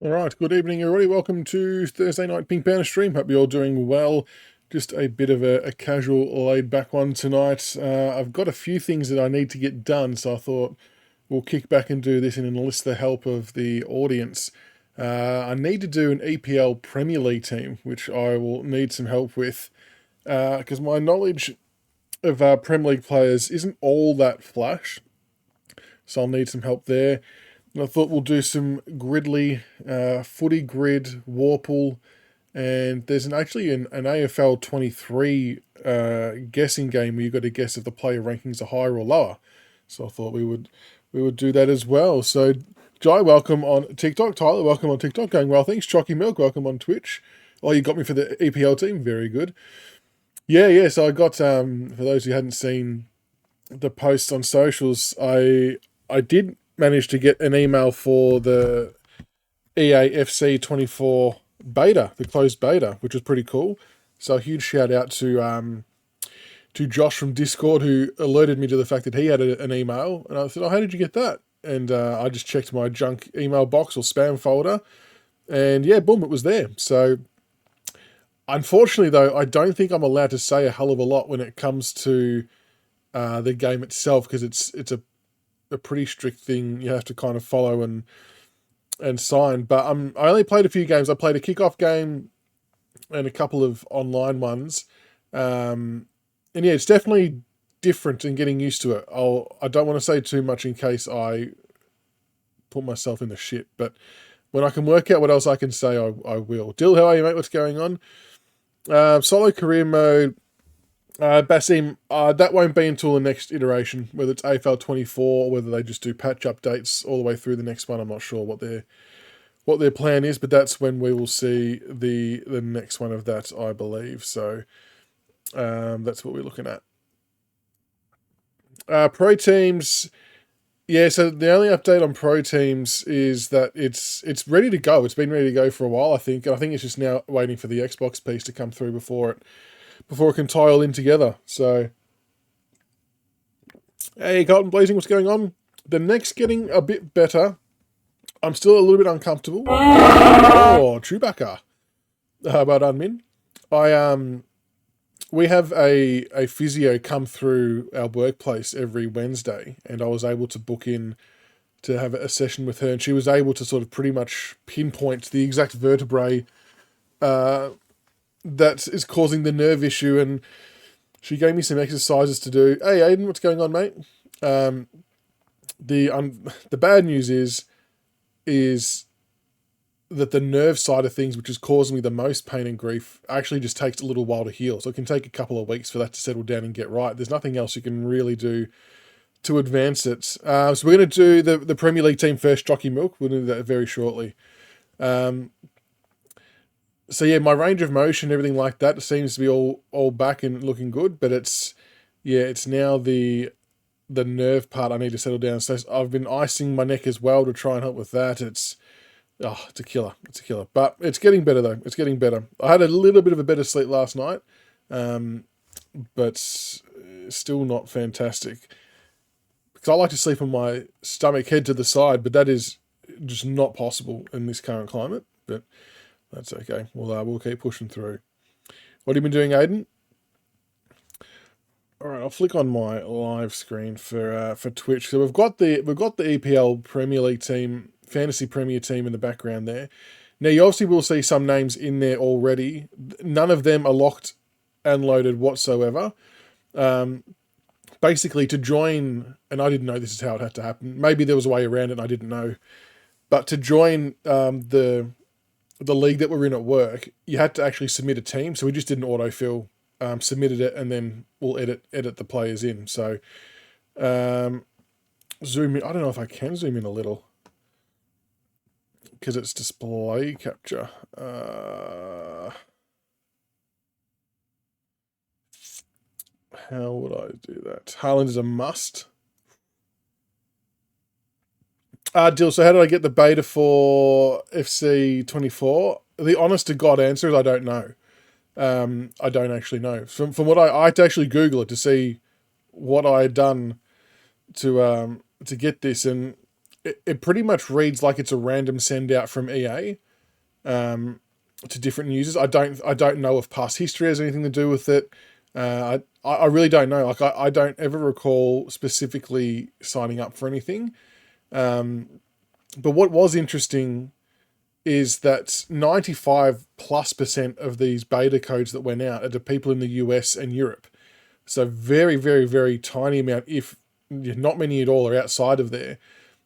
All right, good evening, everybody. Welcome to Thursday night Pink Panther stream. Hope you're all doing well. Just a bit of a casual, laid-back one tonight. I've got a few things that I need to get done, so I thought we'll kick back and do this and enlist the help of the audience. I need to do an EPL Premier League team, which I will need some help with, because my knowledge of Premier League players isn't all that flash, so I'll need some help there. And I thought we'll do some gridley, footy grid, Warple, and there's actually an AFL 23 guessing game where you've got to guess if the player rankings are higher or lower. So I thought we would do that as well. So Jai, welcome on TikTok. Tyler, welcome on TikTok. Going well, thanks. Chalky Milk, welcome on Twitch. Oh, you got me for the EPL team. Very good. Yeah. So I got for those who hadn't seen the posts on socials, I did manage to get an email for the EAFC 24 beta, the closed beta, which was pretty cool. So a huge shout out to Josh from Discord, who alerted me to the fact that he had an email, and I said, "Oh, how did you get that?" And I just checked my junk email box or spam folder, and yeah, boom, it was there. So unfortunately, though, I don't think I'm allowed to say a hell of a lot when it comes to the game itself, because it's a pretty strict thing you have to kind of follow and sign. But I only played a few games. I played a kickoff game and a couple of online ones. And yeah, it's definitely different and getting used to it. I don't want to say too much in case I put myself in the shit, but when I can work out what else I can say, I will. Dill, how are you, mate? What's going on? Solo career mode. Basim, that won't be until the next iteration, whether it's AFL 24 or whether they just do patch updates all the way through the next one. I'm not sure what their plan is, but that's when we will see the next one of that, I believe. So that's what we're looking at. Pro teams, yeah. So the only update on pro teams is that it's ready to go. It's been ready to go for a while, I think, and I think it's just now waiting for the Xbox piece to come through before it can tie all in together. So, hey, Carlton Blazing, what's going on? The neck's getting a bit better. I'm still a little bit uncomfortable. Oh, Chewbacca. Well done, Min. We have a physio come through our workplace every Wednesday, and I was able to book in to have a session with her, and she was able to sort of pretty much pinpoint the exact vertebrae that is causing the nerve issue, and she gave me some exercises to do. Hey, Aiden, what's going on, mate? The bad news is that the nerve side of things, which is causing me the most pain and grief, actually just takes a little while to heal. So it can take a couple of weeks for that to settle down and get right. There's nothing else you can really do to advance it. So we're going to do the Premier League team first, Jockey Milk. We'll do that very shortly. So yeah, my range of motion, everything like that, seems to be all back and looking good. But it's now the nerve part I need to settle down. So I've been icing my neck as well to try and help with that. It's a killer. It's a killer. But it's getting better, though. It's getting better. I had a little bit of a better sleep last night, but still not fantastic. Because I like to sleep on my stomach, head to the side, but that is just not possible in this current climate. But that's okay. We'll keep pushing through. What have you been doing, Aiden? All right, I'll flick on my live screen for Twitch. So we've got the EPL Premier League team, Fantasy Premier team in the background there. Now you obviously will see some names in there already. None of them are locked and loaded whatsoever. Basically, to join, and I didn't know this is how it had to happen. Maybe there was a way around it and I didn't know. But to join the league that we're in at work, you had to actually submit a team. So we just did an autofill. Submitted it, and then we'll edit the players in. So zoom in. I don't know if I can zoom in a little because it's display capture. How would I do that? Haaland is a must. Dill, so how did I get the beta for FC 24? The honest to God answer is I don't know. I don't actually know. From what I had to actually Google it to see what I had done to get this, and it pretty much reads like it's a random send out from EA to different users. I don't know if past history has anything to do with it. I really don't know. Like I don't ever recall specifically signing up for anything. But what was interesting is that 95+% of these beta codes that went out are to people in the US and Europe. So very, very, very tiny amount, if not many at all, are outside of there.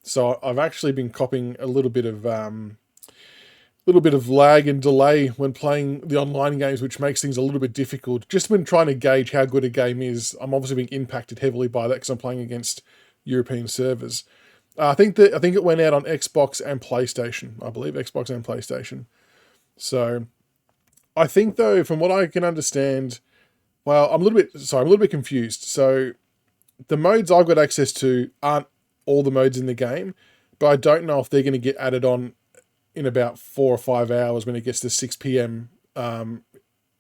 So I've actually been copping a little bit of lag and delay when playing the online games, which makes things a little bit difficult. Just when trying to gauge how good a game is, I'm obviously being impacted heavily by that because I'm playing against European servers. I think it went out on Xbox and PlayStation. I believe Xbox and PlayStation. So I think though, from what I can understand, well, I'm a little bit confused. So the modes I've got access to aren't all the modes in the game, but I don't know if they're going to get added on in about 4 or 5 hours when it gets to 6 p.m.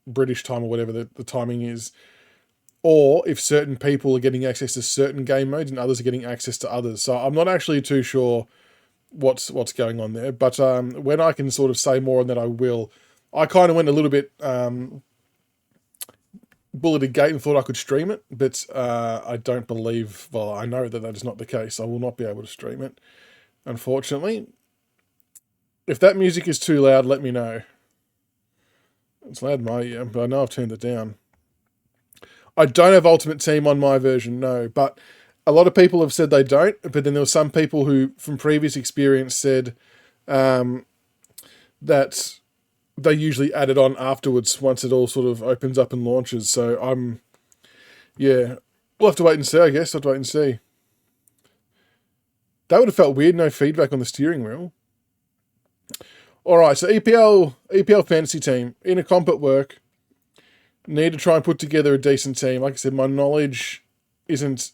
British time or whatever the timing is. Or if certain people are getting access to certain game modes and others are getting access to others. So I'm not actually too sure what's going on there. But when I can sort of say more on that, I will. I kind of went a little bit bulleted gate and thought I could stream it, but I don't believe, well, I know that is not the case. I will not be able to stream it, unfortunately. If that music is too loud, let me know. It's loud in my ear, but I know I've turned it down. I don't have Ultimate Team on my version, no, but a lot of people have said they don't, but then there were some people who, from previous experience, said that they usually add it on afterwards once it all sort of opens up and launches. So yeah, we'll have to wait and see, I guess. I'll have to wait and see. That would have felt weird, no feedback on the steering wheel. All right, so EPL fantasy team in a comp at work. Need to try and put together a decent team. Like I said, my knowledge isn't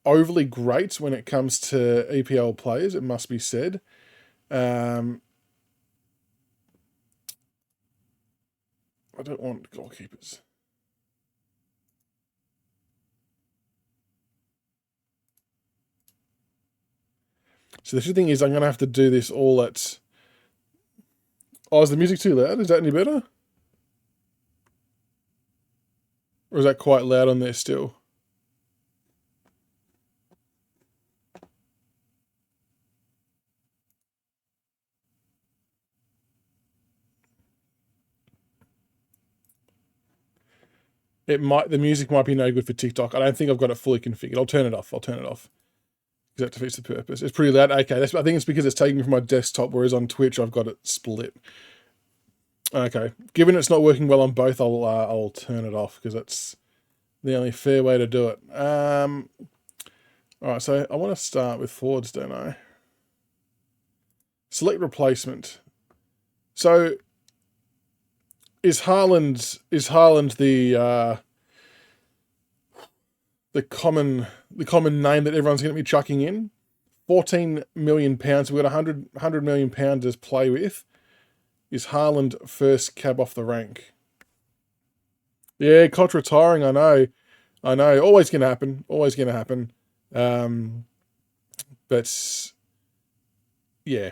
overly great when it comes to EPL players, it must be said. I don't want goalkeepers. So the thing is, I'm going to have to do this all at... Oh, is the music too loud? Is that any better? Or is that quite loud on there still? The music might be no good for TikTok. I don't think I've got it fully configured. I'll turn it off. Because that defeats the purpose. It's pretty loud. Okay, I think it's because it's taking from my desktop, whereas on Twitch I've got it split. Okay, given it's not working well on both, I'll turn it off because that's the only fair way to do it. All right, so I want to start with forwards, don't I? Select replacement. So is Haaland the common name that everyone's going to be chucking in? £14 million. We've got £100 million to play with. Is Haaland first cab off the rank? Yeah, Koch retiring. I know. Always going to happen. But yeah,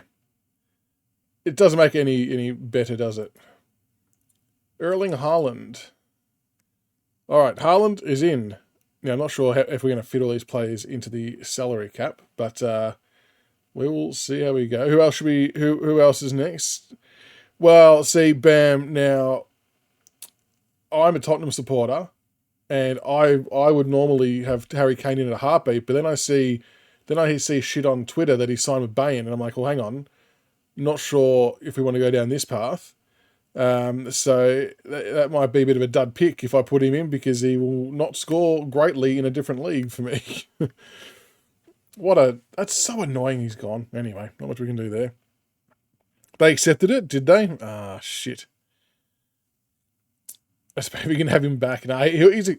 it doesn't make it any better, does it? Erling Haaland. All right, Haaland is in. Now, I'm not sure if we're going to fit all these players into the salary cap, but we will see how we go. Who else is next? Well, see, bam. Now, I'm a Tottenham supporter, and I would normally have Harry Kane in a heartbeat, but then I see shit on Twitter that he signed with Bayern, and I'm like, well, hang on, not sure if we want to go down this path. So that might be a bit of a dud pick if I put him in because he will not score greatly in a different league for me. That's so annoying he's gone. Anyway, not much we can do there. They accepted it, did they? Ah, shit. I suppose we can have him back. No, he's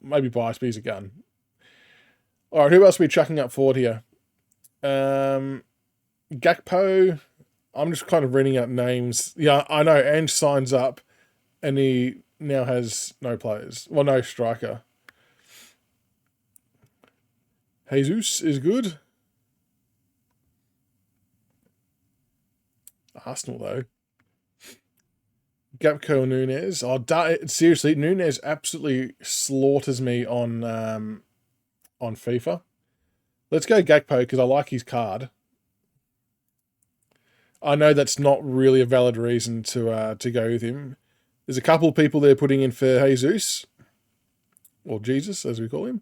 maybe biased, but he's a gun. All right, who else are we chucking up forward here? Gakpo. I'm just kind of reading out names. Yeah, I know. Ange signs up, and he now has no players. Well, no striker. Jesus is good. Arsenal, though. Gapco Nunes. Oh, seriously, Nunes absolutely slaughters me on FIFA. Let's go Gakpo because I like his card. I know that's not really a valid reason to go with him. There's a couple of people there putting in for Jesus, or Jesus as we call him.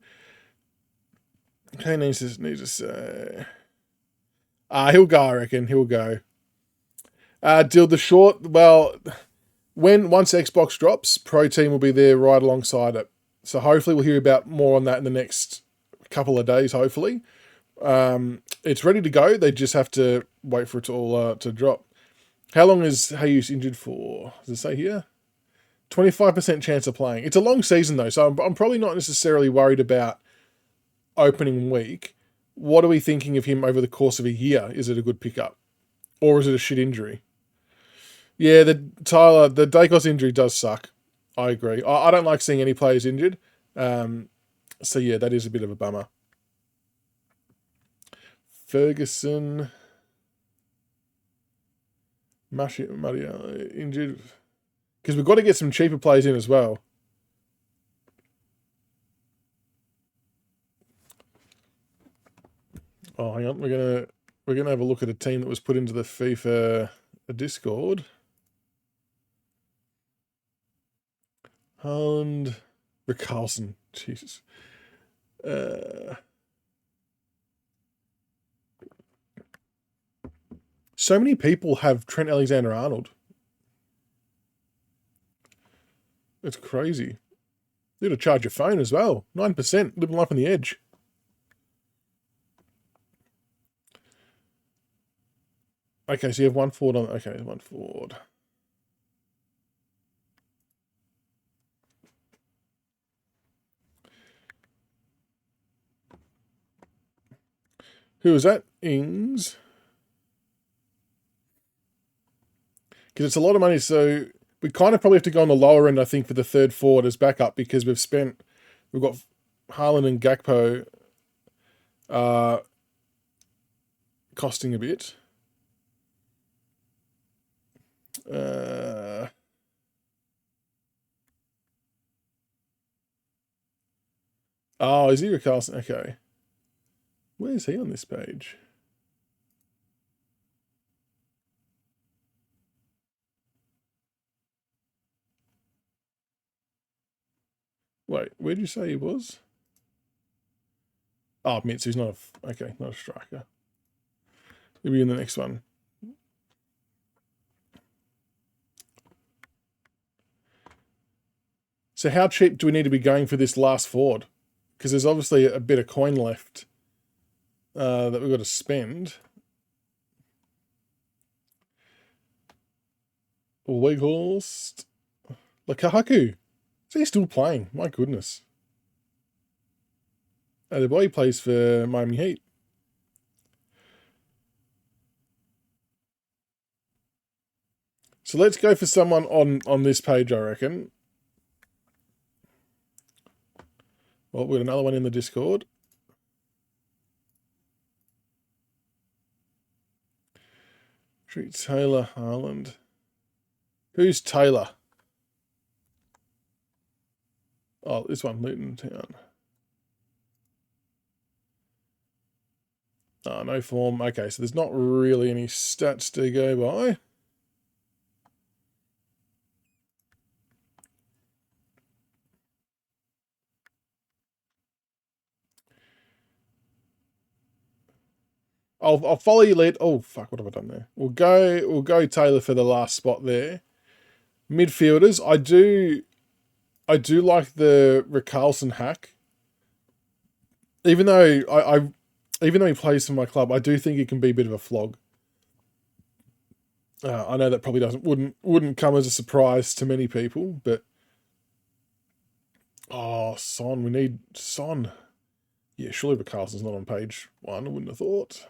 Okay, needs to say. He'll go. I reckon he'll go. Deal the short. Well, once Xbox drops, Pro Team will be there right alongside it. So hopefully we'll hear about more on that in the next couple of days. Hopefully, it's ready to go. They just have to wait for it all to drop. How long is Jesus injured for? Does it say here? 25% chance of playing. It's a long season though, so I'm probably not necessarily worried about opening week. What are we thinking of him over the course of a year? Is it a good pickup? Or is it a shit injury? Yeah, the Dacos injury does suck. I agree. I don't like seeing any players injured. So yeah, that is a bit of a bummer. Ferguson. Mario injured. Because we've got to get some cheaper players in as well. Oh, hang on. We're gonna have a look at a team that was put into the FIFA Discord. Haaland, Rickarlison. Jesus. So many people have Trent Alexander-Arnold. It's crazy. You got to charge your phone as well. 9%, living life on the edge. Okay, so you have one forward on. Okay, one forward. Who is that? Ings. Because it's a lot of money, so we kind of probably have to go on the lower end, I think, for the third forward as backup because we've got Haaland and Gakpo costing a bit. Oh, is he Rickarlison? Okay. Where is he on this page? Wait, where did you say he was? Oh, Mitsu's not not a striker. He'll be in the next one. So how cheap do we need to be going for this last forward? Because there's obviously a bit of coin left that we've got to spend. Weghorst. Lukaku. So he's still playing. My goodness. The boy plays for Miami Heat. So let's go for someone on this page, I reckon. Well, we've got another one in the Discord. Treat Taylor Haaland. Who's Taylor? Oh, this one, Luton Town. Oh, no form. Okay, so there's not really any stats to go by. I'll follow your lead. Oh fuck, what have I done there? We'll go Taylor for the last spot there. Midfielders, I do like the Rickarlison hack. Even though even though he plays for my club, I do think it can be a bit of a flog. I know that probably wouldn't come as a surprise to many people, but Son, we need Son. Yeah, surely Rickarlison's not on page 1. I wouldn't have thought.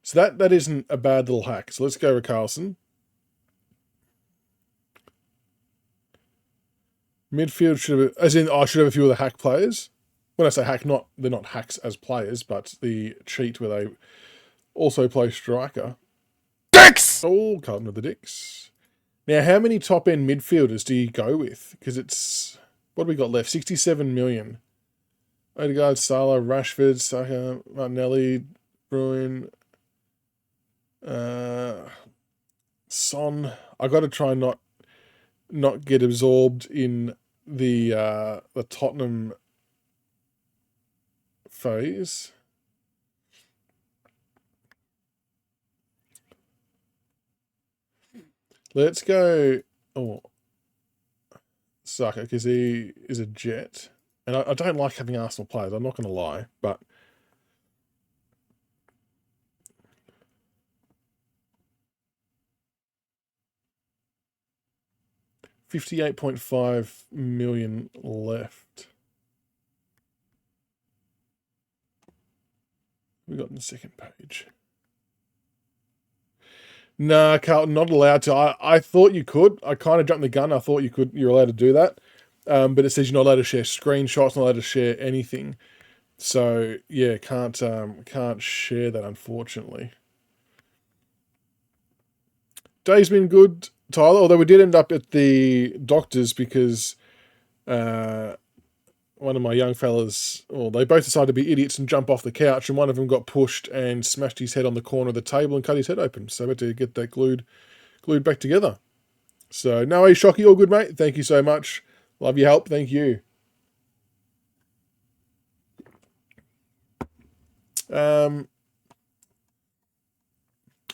So that isn't a bad little hack. So let's go Rickarlison. Midfield should have, as in, I should have a few of the hack players. When I say hack, they're not hacks as players, but the cheat where they also play striker. Dicks! Oh, Carlton with the dicks. Now, how many top end midfielders do you go with? Because it's, what do we got left? 67 million. Odegaard, Salah, Rashford, Saka, Martinelli, Bruin, Son. I got to try and not get absorbed in the Tottenham phase. Let's go. Oh, Saka, because he is a jet, and I don't like having Arsenal players. I'm not going to lie, but 58.5 million left. We got on the second page. Nah, Carlton, not allowed to. I thought you could. I kind of jumped the gun. I thought you could. You're allowed to do that, but it says you're not allowed to share screenshots, not allowed to share anything. So yeah, can't share that, unfortunately. Day's been good, Tyler. Although we did end up at the doctor's because one of my young fellas, well, they both decided to be idiots and jump off the couch, and one of them got pushed and smashed his head on the corner of the table and cut his head open. So we had to get that glued back together. So, no, hey, Shocky, all good, mate. Thank you so much. Love your help. Thank you. I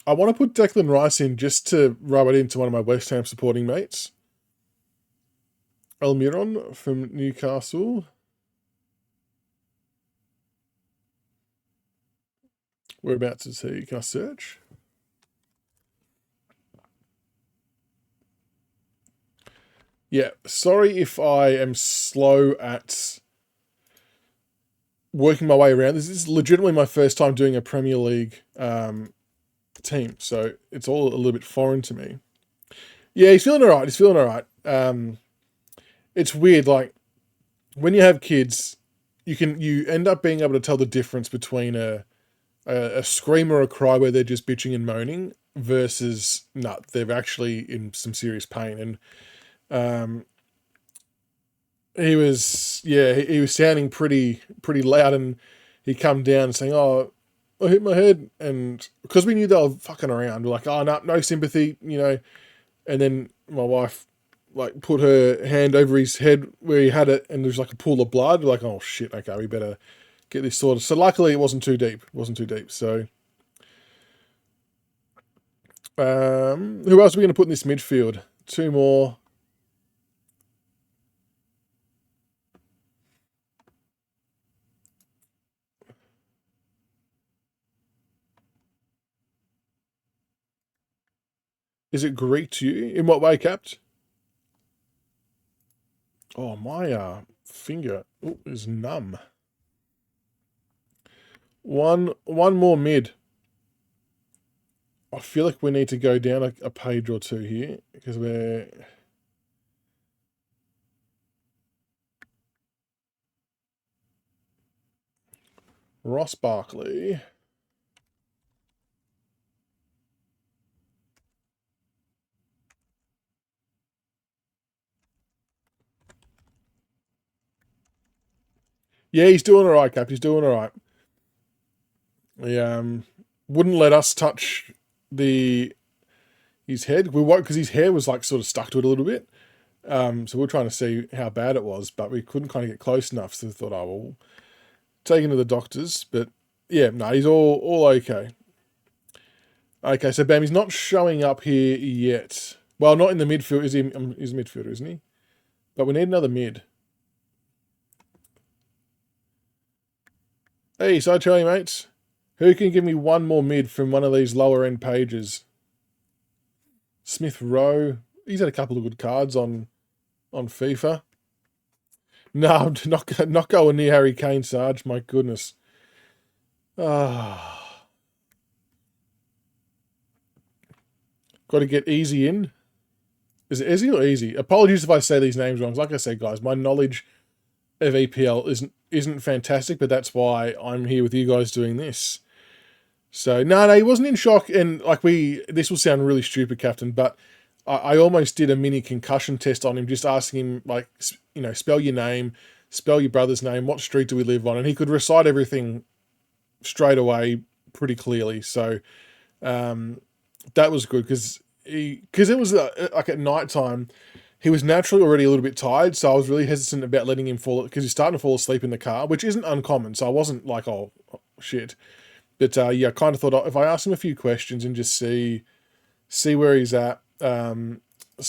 want to put Declan Rice in just to rub it into one of my West Ham supporting mates. Almiron from Newcastle. Whereabouts is he? Can I search? Yeah, sorry if I am slow at working my way around. This is legitimately my first time doing a Premier League team, so it's all a little bit foreign to me. Yeah, he's feeling all right. It's weird, like, when you have kids, you end up being able to tell the difference between a scream or a cry where they're just bitching and moaning versus they're actually in some serious pain. And he was sounding pretty loud, and he come down saying, "Oh, I hit my head," and because we knew they were fucking around, we're like, "Oh no sympathy," And then my wife like put her hand over his head where he had it, and there's like a pool of blood. We're like, "Oh shit, okay, we better get this sorted." So luckily, it wasn't too deep. So, who else are we going to put in this midfield? Two more. Is it Greek to you? In what way, Capt? Oh, my finger is numb. One more mid. I feel like we need to go down a page or two here because we're... Ross Barkley. Yeah, he's doing all right, Cap. He's doing all right. He wouldn't let us touch his head. We won't, because his hair was like sort of stuck to it a little bit. So we are trying to see how bad it was, but we couldn't kind of get close enough. So we thought, oh, we'll take him to the doctors. But yeah, no, he's all okay. Okay, so Bam, he's not showing up here yet. Well, not in the midfield. He's a midfielder, isn't he? But we need another mid. Hey, so I tell you, mates, who can give me one more mid from one of these lower end pages? Smith Rowe. He's had a couple of good cards on FIFA. No, I'm not going near Harry Kane, Sarge. My goodness. Ah, got to get easy in. Is it easy or easy? Apologies if I say these names wrong. Like I said, guys, my knowledge of EPL isn't fantastic, but that's why I'm here with you guys doing this. So no, he wasn't in shock, and this will sound really stupid, Captain, but I almost did a mini concussion test on him, just asking him spell your name, spell your brother's name, what street do we live on, and he could recite everything straight away pretty clearly. So that was good because it was like at night time. He was naturally already a little bit tired, so I was really hesitant about letting him fall because he's starting to fall asleep in the car, which isn't uncommon. So I wasn't like, oh shit. But I kind of thought if I ask him a few questions and just see where he's at. So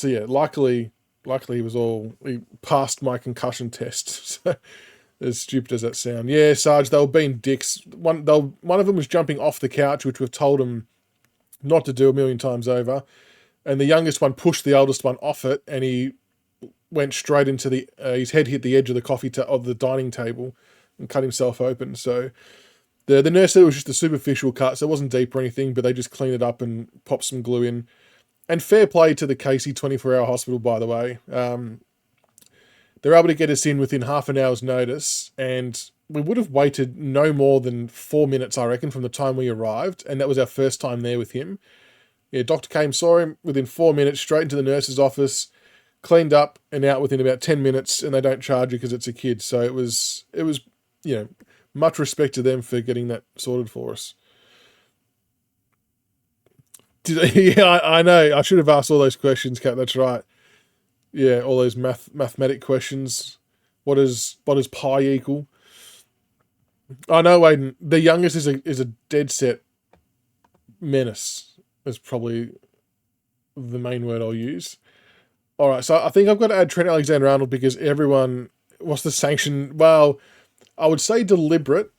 yeah, luckily he passed my concussion test. So, as stupid as that sound, yeah, Sarge, they were being dicks. One of them was jumping off the couch, which we've told him not to do a million times over. And the youngest one pushed the eldest one off it, and he went straight into his head hit the edge of the dining table, and cut himself open. So the nurse said it was just a superficial cut, so it wasn't deep or anything, but they just cleaned it up and popped some glue in. And fair play to the Casey 24-hour hospital, by the way. They're able to get us in within half an hour's notice, and we would have waited no more than 4 minutes, I reckon, from the time we arrived, and that was our first time there with him. Yeah, doctor came, saw him within 4 minutes, straight into the nurse's office, cleaned up and out within about 10 minutes, and they don't charge you because it's a kid. So it was much respect to them for getting that sorted for us. Yeah, I know. I should have asked all those questions, Kat. That's right. Yeah, all those mathematic questions. What does pi equal? I know, Aiden. The youngest is a dead set menace. Is probably the main word I'll use. All right, so I think I've got to add Trent Alexander-Arnold because everyone. What's the sanction? Well, I would say deliberate,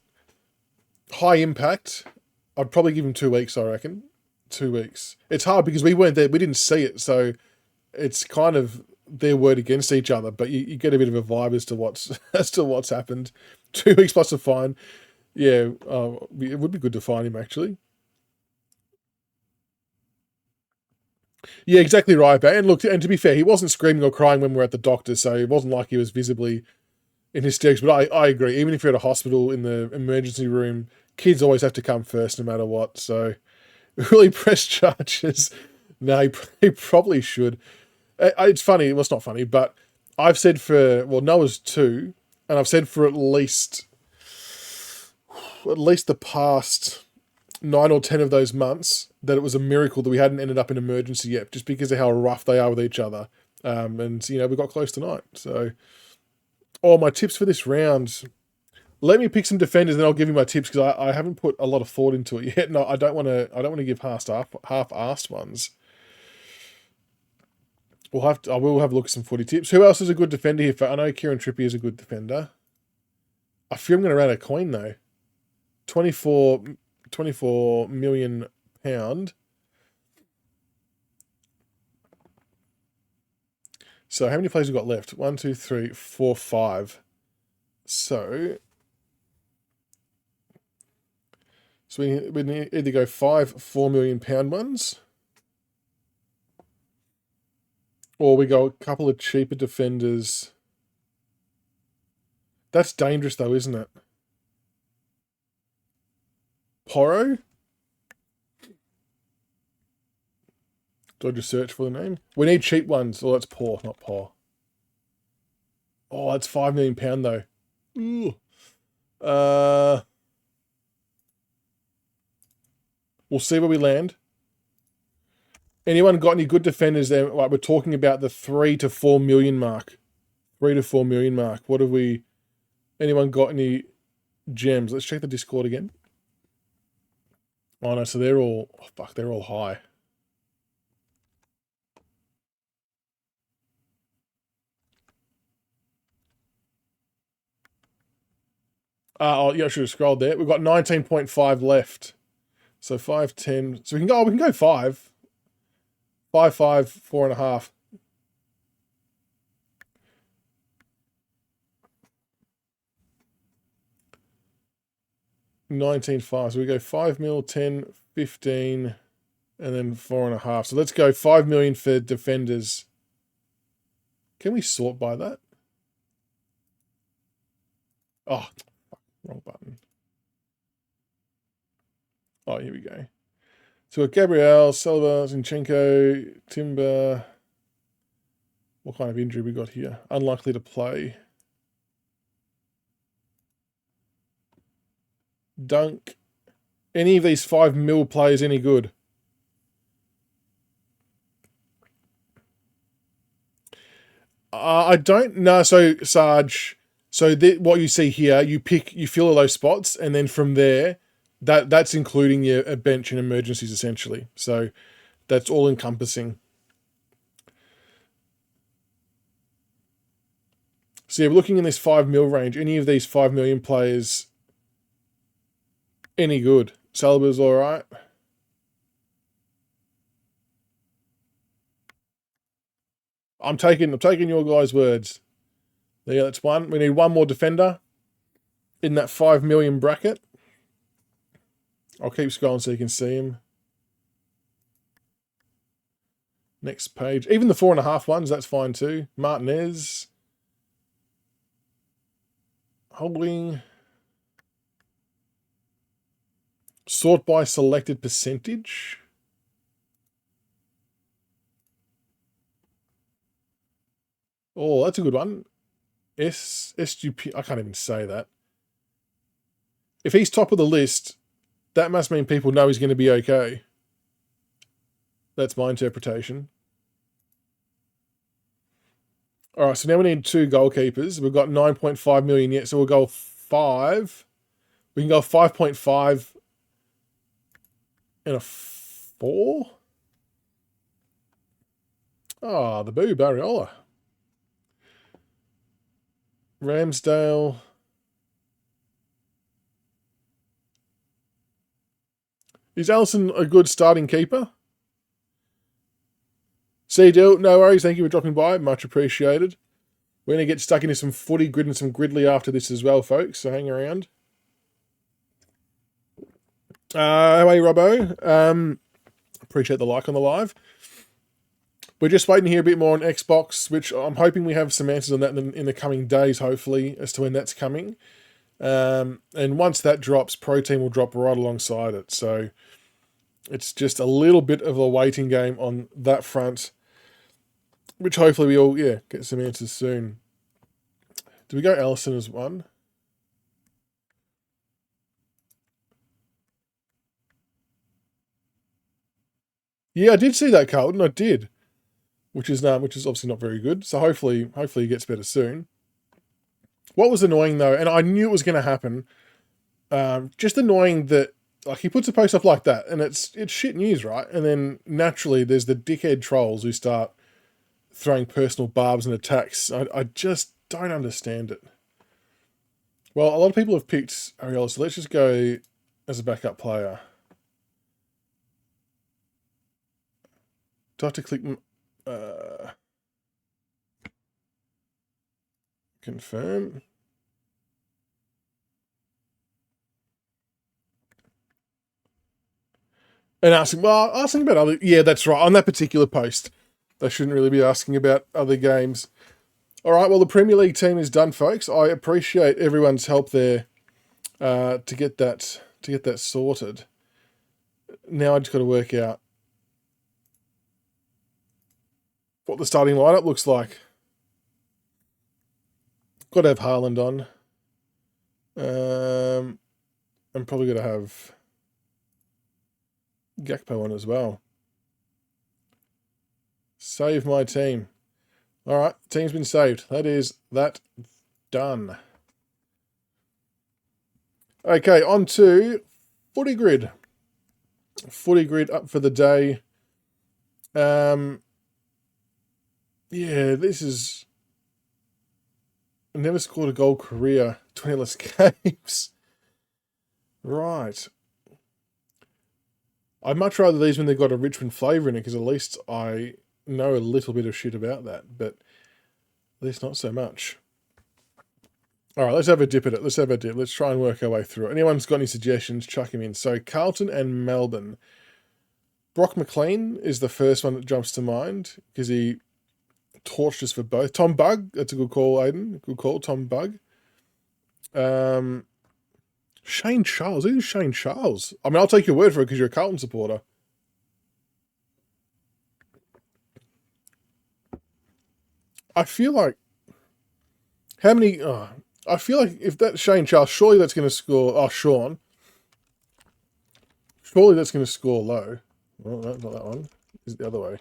high impact. I'd probably give him 2 weeks. I reckon 2 weeks. It's hard because we weren't there. We didn't see it, so it's kind of their word against each other. But you get a bit of a vibe as to what's happened. 2 weeks plus a fine. Yeah, it would be good to fine him actually. Yeah, exactly right. And look, and to be fair, he wasn't screaming or crying when we were at the doctor, so it wasn't like he was visibly in hysterics. But I agree. Even if you're at a hospital in the emergency room, kids always have to come first, no matter what. So really press charges. No, he probably should. It's funny. Well, it's not funny, but I've said Noah's 2, and I've said for at least the past 9 or 10 of those months that it was a miracle that we hadn't ended up in emergency yet, just because of how rough they are with each other. And we got close tonight. So, my tips for this round. Let me pick some defenders, and then I'll give you my tips because I haven't put a lot of thought into it yet. No, I don't want to give half-assed ones. I will have a look at some footy tips. Who else is a good defender here? I know Kieran Trippier is a good defender. I feel I'm going to run a coin though. 24 million pound. So how many players have we got left? 1, 2, 3, 4, 5. So we either go 5 4 million pound ones, or we go a couple of cheaper defenders. That's dangerous though, isn't it? Porro? Do I just search for the name? We need cheap ones. Oh, that's poor, not poor. Oh, that's 5 million pound though. Ooh. We'll see where we land. Anyone got any good defenders there? Like we're talking about the 3 to 4 million mark. 3 to 4 million mark. What have we? Anyone got any gems? Let's check the Discord again. Oh no, so they're all they're all high. Yeah, I should have scrolled there. We've got 19.5 left. So 5, 10. So we can go 5. 5, 5, 4.5. 19.5. So we go 5 mil, 10, 15, and then 4.5. So let's go 5 million for defenders. Can we sort by that? Oh, wrong button. Oh, here we go. So we've got Gabriel, Selva, Zinchenko, Timber. What kind of injury we got here? Unlikely to play. Dunk. Any of these 5 mil players any good? I don't know. So Sarge, what you see here, you fill all those spots, and then from there, that's including your bench and emergencies essentially. So that's all encompassing. So yeah, we're looking in this 5 mil range. Any of these 5 million players any good? Saliba's all right. I'm taking your guys' words. Yeah, that's one. We need one more defender in that 5 million bracket. I'll keep scrolling so you can see him. Next page. Even the 4.5 ones, that's fine too. Martinez. Holding. Sort by selected percentage. Oh, that's a good one. SGP. I can't even say that. If he's top of the list, that must mean people know he's going to be okay. That's my interpretation. All right, so now we need 2 goalkeepers. We've got 9.5 million yet, so we'll go 5. We can go 5.5 and a 4. Ah, the boo, Barriola. Ramsdale. Is Allison a good starting keeper? C-Dill, no worries. Thank you for dropping by. Much appreciated. We're going to get stuck into some footy grid and some gridley after this as well, folks, so hang around. How are you, Robbo? Appreciate the like on the live. We're just waiting to hear a bit more on Xbox, which I'm hoping we have some answers on that in the coming days, hopefully, as to when that's coming. And once that drops, Pro Team will drop right alongside it. So it's just a little bit of a waiting game on that front, which hopefully we all, get some answers soon. Do we go Ellison as one? Yeah, I did see that, Carlton. I did, which is obviously not very good. So hopefully he gets better soon. What was annoying though, and I knew it was going to happen, just annoying that like he puts a post up like that, and it's shit news, right? And then naturally there's the dickhead trolls who start throwing personal barbs and attacks. I just don't understand it. Well, a lot of people have picked Ariella, so let's just go as a backup player. Do I have to click confirm? And asking about other... Yeah, that's right. On that particular post, they shouldn't really be asking about other games. All right, well, the Premier League team is done, folks. I appreciate everyone's help there to get that sorted. Now I just got to work out what the starting lineup looks like. Got to have Haaland on. I'm probably going to have Gakpo on as well. Save my team. All right, team's been saved. That is that done. Okay, on to Footy Grid. Footy Grid up for the day. Yeah, this is... I never scored a goal career, 20 less games. Right. I'd much rather these when they've got a Richmond flavour in it, because at least I know a little bit of shit about that, but at least not so much. All right, let's have a dip at it. Let's try and work our way through it. Anyone's got any suggestions, chuck them in. So Carlton and Melbourne. Brock McLean is the first one that jumps to mind, because he torched us for both. Tom Bug, that's a good call, Aiden. Good call, Tom Bug. Shane Charles. Who's Shane Charles? I mean, I'll take your word for it because you're a Carlton supporter. I feel like how many? I feel like if that's Shane Charles, surely that's going to score. Oh, Sean. Surely that's going to score low. Well, no, not that one. Is the other way.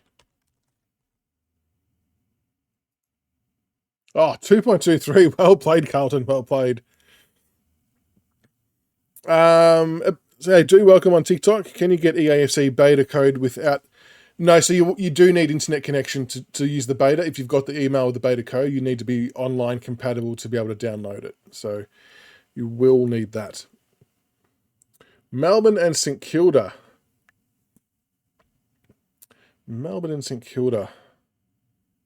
Oh, 2.23. Well played, Carlton. Well played. So do welcome on TikTok. Can you get EAFC beta code without? No, so you do need internet connection to use the beta. If you've got the email with the beta code, you need to be online compatible to be able to download it. So you will need that. Melbourne and St Kilda. Melbourne and St Kilda.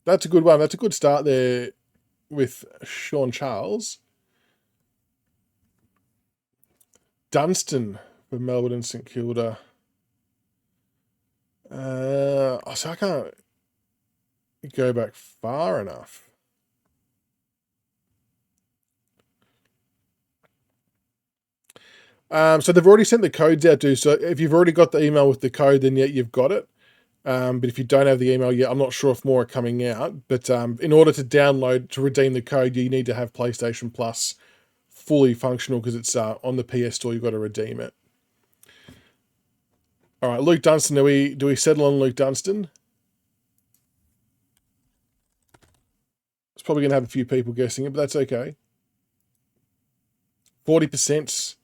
That's a good one. That's a good start there with Sean Charles. Dunstan for Melbourne and St Kilda. So I can't go back far enough. So they've already sent the codes out too. So if you've already got the email with the code, then yeah, you've got it. But if you don't have the email yet, I'm not sure if more are coming out. But in order to download, to redeem the code, you need to have PlayStation Plus fully functional because it's on the PS Store. You've got to redeem it. All right, Luke Dunstan. Do we settle on Luke Dunstan? It's probably going to have a few people guessing it, but that's okay. 40%.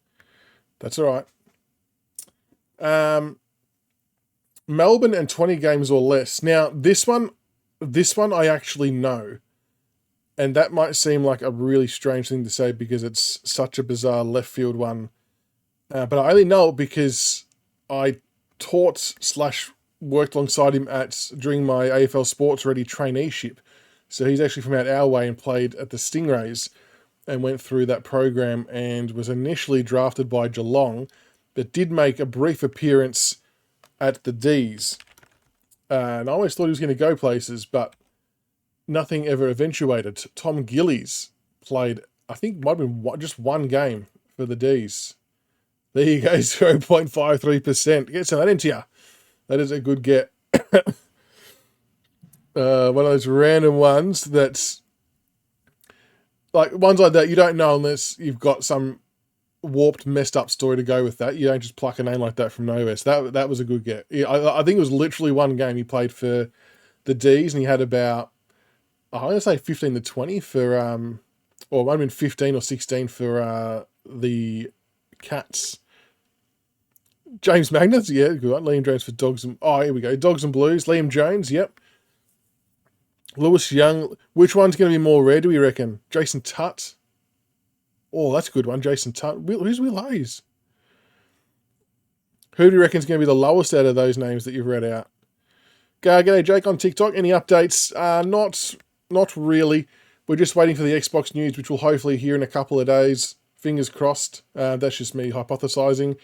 That's all right. Melbourne and 20 games or less. Now, this one I actually know. And that might seem like a really strange thing to say because it's such a bizarre left field one. But I only know it because I taught / worked alongside him during my AFL Sports Ready traineeship. So he's actually from out our way and played at the Stingrays and went through that program and was initially drafted by Geelong, but did make a brief appearance at the D's. And I always thought he was going to go places, but nothing ever eventuated. Tom Gillies played, I think might have been just one game for the D's. There you go, 0.53%. Get some of that into you. That is a good get. One of those random ones that's like ones like that you don't know unless you've got some warped, messed up story to go with that. You don't just pluck a name like that from nowhere. So that was a good get. I think it was literally one game he played for the D's and he had about, I'm going to say 15 to 20 for, or it might have been 15 or 16 for the Cats. James Magnus, yeah, good one. Liam Jones for Dogs and... Oh, here we go. Dogs and Blues. Liam Jones, yep. Lewis Young. Which one's going to be more rare, do we reckon? Jason Tutt. Oh, that's a good one. Jason Tutt. Who's Will Hayes? Who do you reckon is going to be the lowest out of those names that you've read out? G'day, Jake on TikTok. Any updates? Not really. We're just waiting for the Xbox news, which we'll hopefully hear in a couple of days. Fingers crossed. That's just me hypothesizing.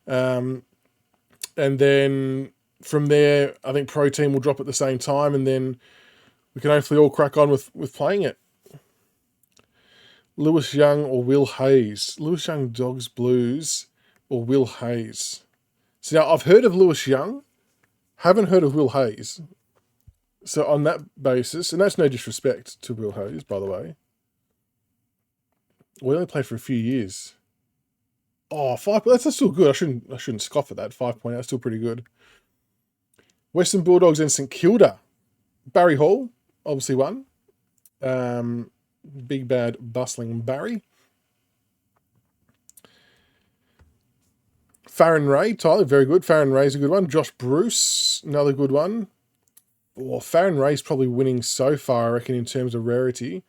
And then from there, I think Pro Team will drop at the same time, and then we can hopefully all crack on with playing it. Lewis Young or Will Hayes? Lewis Young, Dogs, Blues, or Will Hayes? So now I've heard of Lewis Young, haven't heard of Will Hayes. So on that basis, and that's no disrespect to Will Hayes, by the way. We only played for a few years. Oh, 5. That's still good. I shouldn't scoff at that. 5.8. That's still pretty good. Western Bulldogs and St Kilda. Barry Hall, obviously won. Big bad bustling Barry. Farron Ray, Tyler, very good. Farron Ray's a good one. Josh Bruce, another good one. Oh, Farron Ray's probably winning so far, I reckon, in terms of rarity.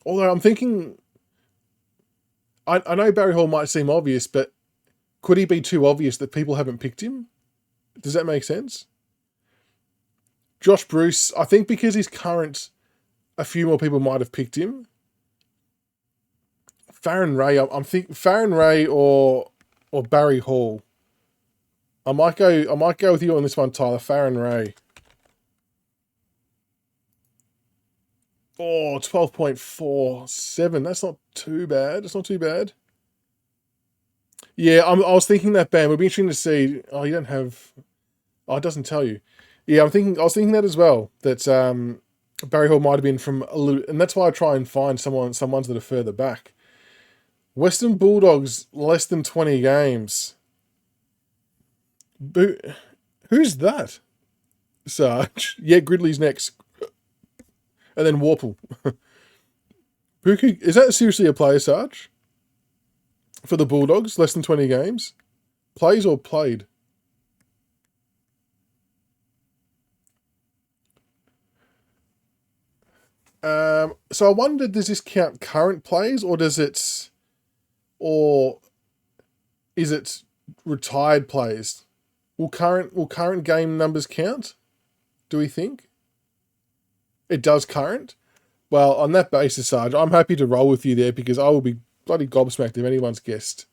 Although I'm thinking, I know Barry Hall might seem obvious, but could he be too obvious that people haven't picked him? Does that make sense? Josh Bruce, I think because he's current, a few more people might have picked him. Farron Ray, I'm thinking Farron Ray or Barry Hall. I might go with you on this one, Tyler. Farron Ray. Oh, 12.47. That's not too bad. It's not too bad. Yeah, I was thinking that, Ben. It would be interesting to see. Oh, you don't have. Oh, it doesn't tell you. Yeah, I was thinking that as well. That Barry Hall might have been from a little, and that's why I try and find some ones that are further back. Western Bulldogs less than 20 games. Who's that? Sarge. Yeah, Gridley's next, and then Warple. Is that seriously a player, Sarge? For the Bulldogs, less than 20 games? Plays or played? So I wondered, does this count current plays, or is it retired plays? Will current game numbers count? Do we think it does current? Well, on that basis, Sarge, I'm happy to roll with you there because I will be bloody gobsmacked if anyone's guessed.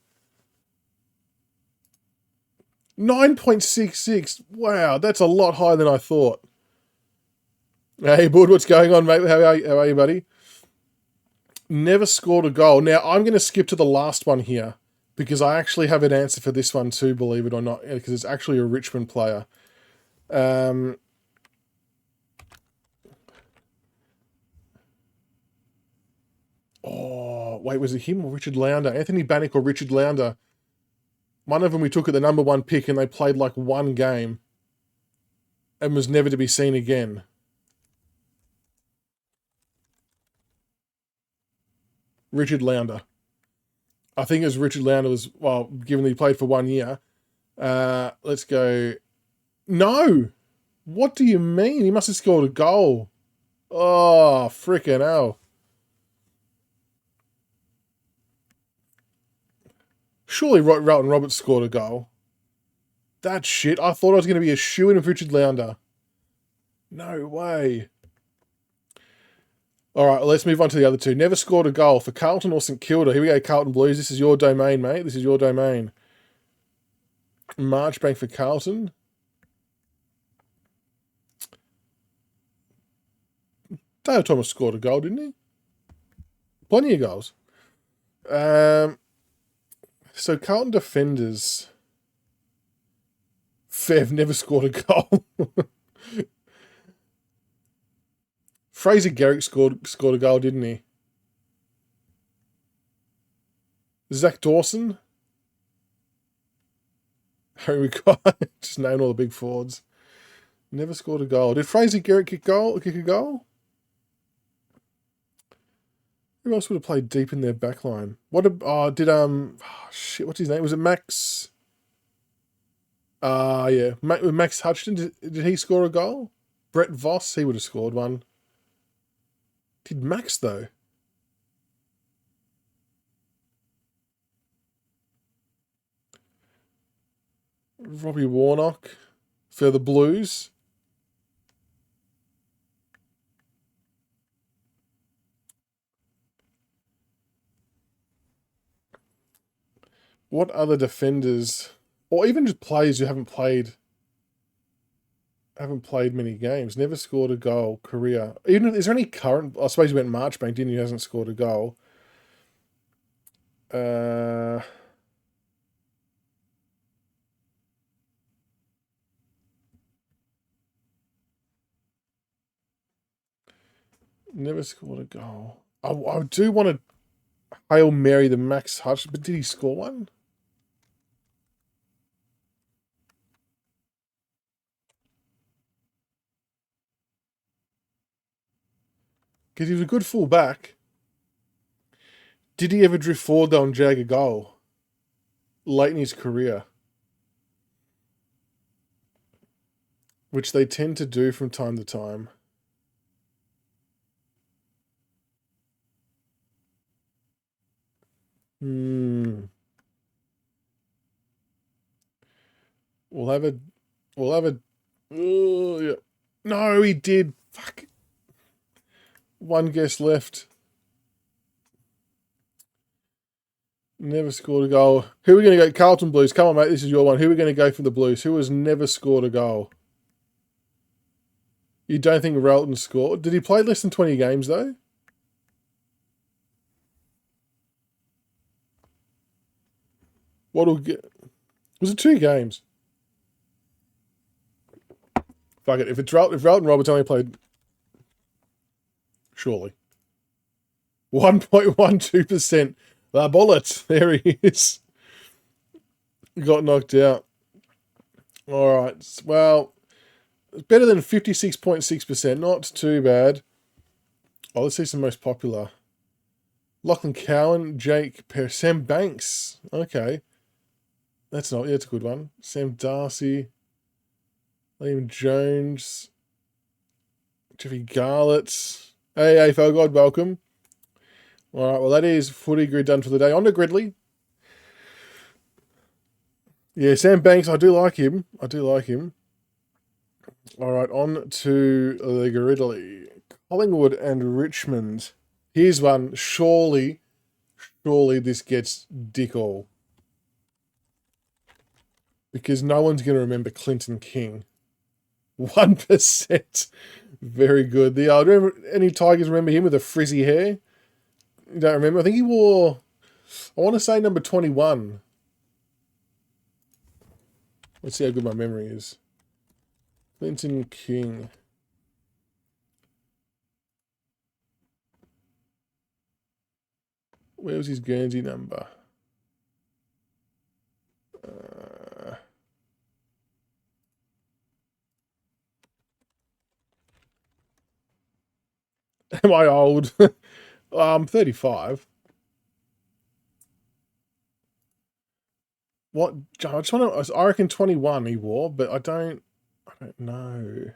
9.66. Wow, that's a lot higher than I thought. Hey, Bud, what's going on, mate? How are you, buddy? Never scored a goal. Now, I'm going to skip to the last one here because I actually have an answer for this one too, believe it or not, because it's actually a Richmond player. Oh, wait, was it him or Richard Lounder? Anthony Bannock or Richard Lounder? One of them we took at the number 1 pick and they played like one game and was never to be seen again. Richard Lounder. I think it was Richard Lounder was, well, given that he played for 1 year. Let's go. No! What do you mean? He must have scored a goal. Oh, frickin' hell. Surely Relton Roberts scored a goal. That shit. I thought I was going to be a shoo-in of Richard Lounder. No way. All right, let's move on to the other two. Never scored a goal for Carlton or St Kilda. Here we go, Carlton Blues. This is your domain, mate. This is your domain. Marchbank for Carlton. Dale Thomas scored a goal, didn't he? Plenty of goals. So Carlton defenders. Fev never scored a goal. Fraser Garrick scored a goal, didn't he? Zach Dawson. Harry McKay. Just named all the big forwards. Never scored a goal. Did Fraser Garrick kick a goal? Who else would have played deep in their backline? What's his name? Was it Max? Yeah. Max Hutchison, did he score a goal? Brett Voss, he would have scored one. Did Max, though? Robbie Warnock for the Blues. What other defenders, or even just players who haven't played many games, never scored a goal, career. Even is there any current? I suppose you went Marchbank, didn't you? Who hasn't scored a goal. Never scored a goal. I do want to Hail Mary the Max Hutch, but did he score one? Because he was a good fullback. Did he ever drift forward though and jag a goal? Late in his career. Which they tend to do from time to time. We'll have a. Oh, yeah. No, he did. Fuck. One guess left. Never scored a goal. Who are we going to go? Carlton Blues. Come on, mate. This is your one. Who are we going to go for the Blues? Who has never scored a goal? You don't think Relton scored? Did he play less than 20 games, though? What'll get... Was it 2 games? Fuck it. If Relton Roberts only played... Surely. 1.12%. The bullet. There he is. Got knocked out. Alright. Well, better than 56.6%. Not too bad. Oh, let's see some most popular. Lachlan Cowan, Jake Pear, Sam Banks. Okay. That's a good one. Sam Darcy. Liam Jones. Jeffy Garlett. Hey, AFL God, welcome. Alright, well that is footy grid done for the day. On to Gridley. Yeah, Sam Banks, I do like him. Alright, on to the Gridley. Collingwood and Richmond. Here's one. Surely this gets dick all. Because no one's going to remember Clinton King. 1%. Very good. Any Tigers remember him with the frizzy hair? You don't remember? I think he wore, I want to say number 21. Let's see how good my memory is. Clinton King. Where was his Guernsey number? Am I old? I'm 35. What? I just want to. I reckon 21 he wore, but I don't know.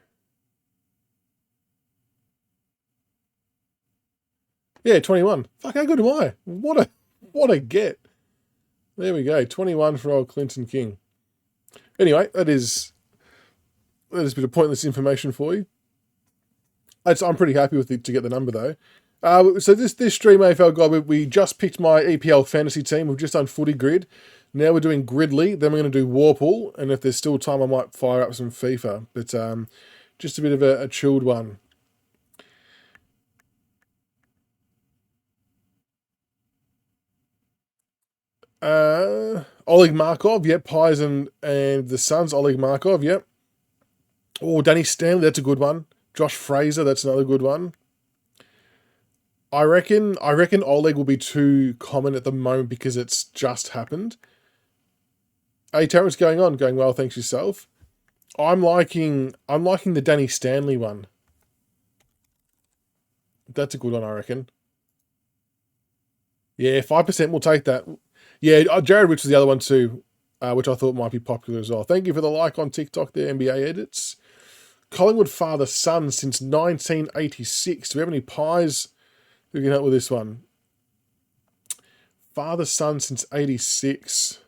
Yeah, 21. Fuck, how good am I? What a get. There we go. 21 for old Clinton King. Anyway, that is a bit of pointless information for you. I'm pretty happy with it to get the number though. So this stream AFL God, we just picked my EPL fantasy team. We've just done footy grid. Now we're doing Gridley. Then we're going to do Warple. And if there's still time, I might fire up some FIFA. But just a bit of a chilled one. Oleg Markov, yep. Pies and the Suns, Oleg Markov, yep. Oh, Danny Stanley, that's a good one. Josh Fraser, that's another good one. I reckon Oleg will be too common at the moment because it's just happened. Hey, Terrence, going on? Going well, thanks yourself. I'm liking the Danny Stanley one. That's a good one, I reckon. Yeah, 5%, we'll take that. Yeah, Jared Rich was the other one too, which I thought might be popular as well. Thank you for the like on TikTok there, NBA Edits. Collingwood father-son since 1986. Do we have any pies who can help with this one? Father-son since 86.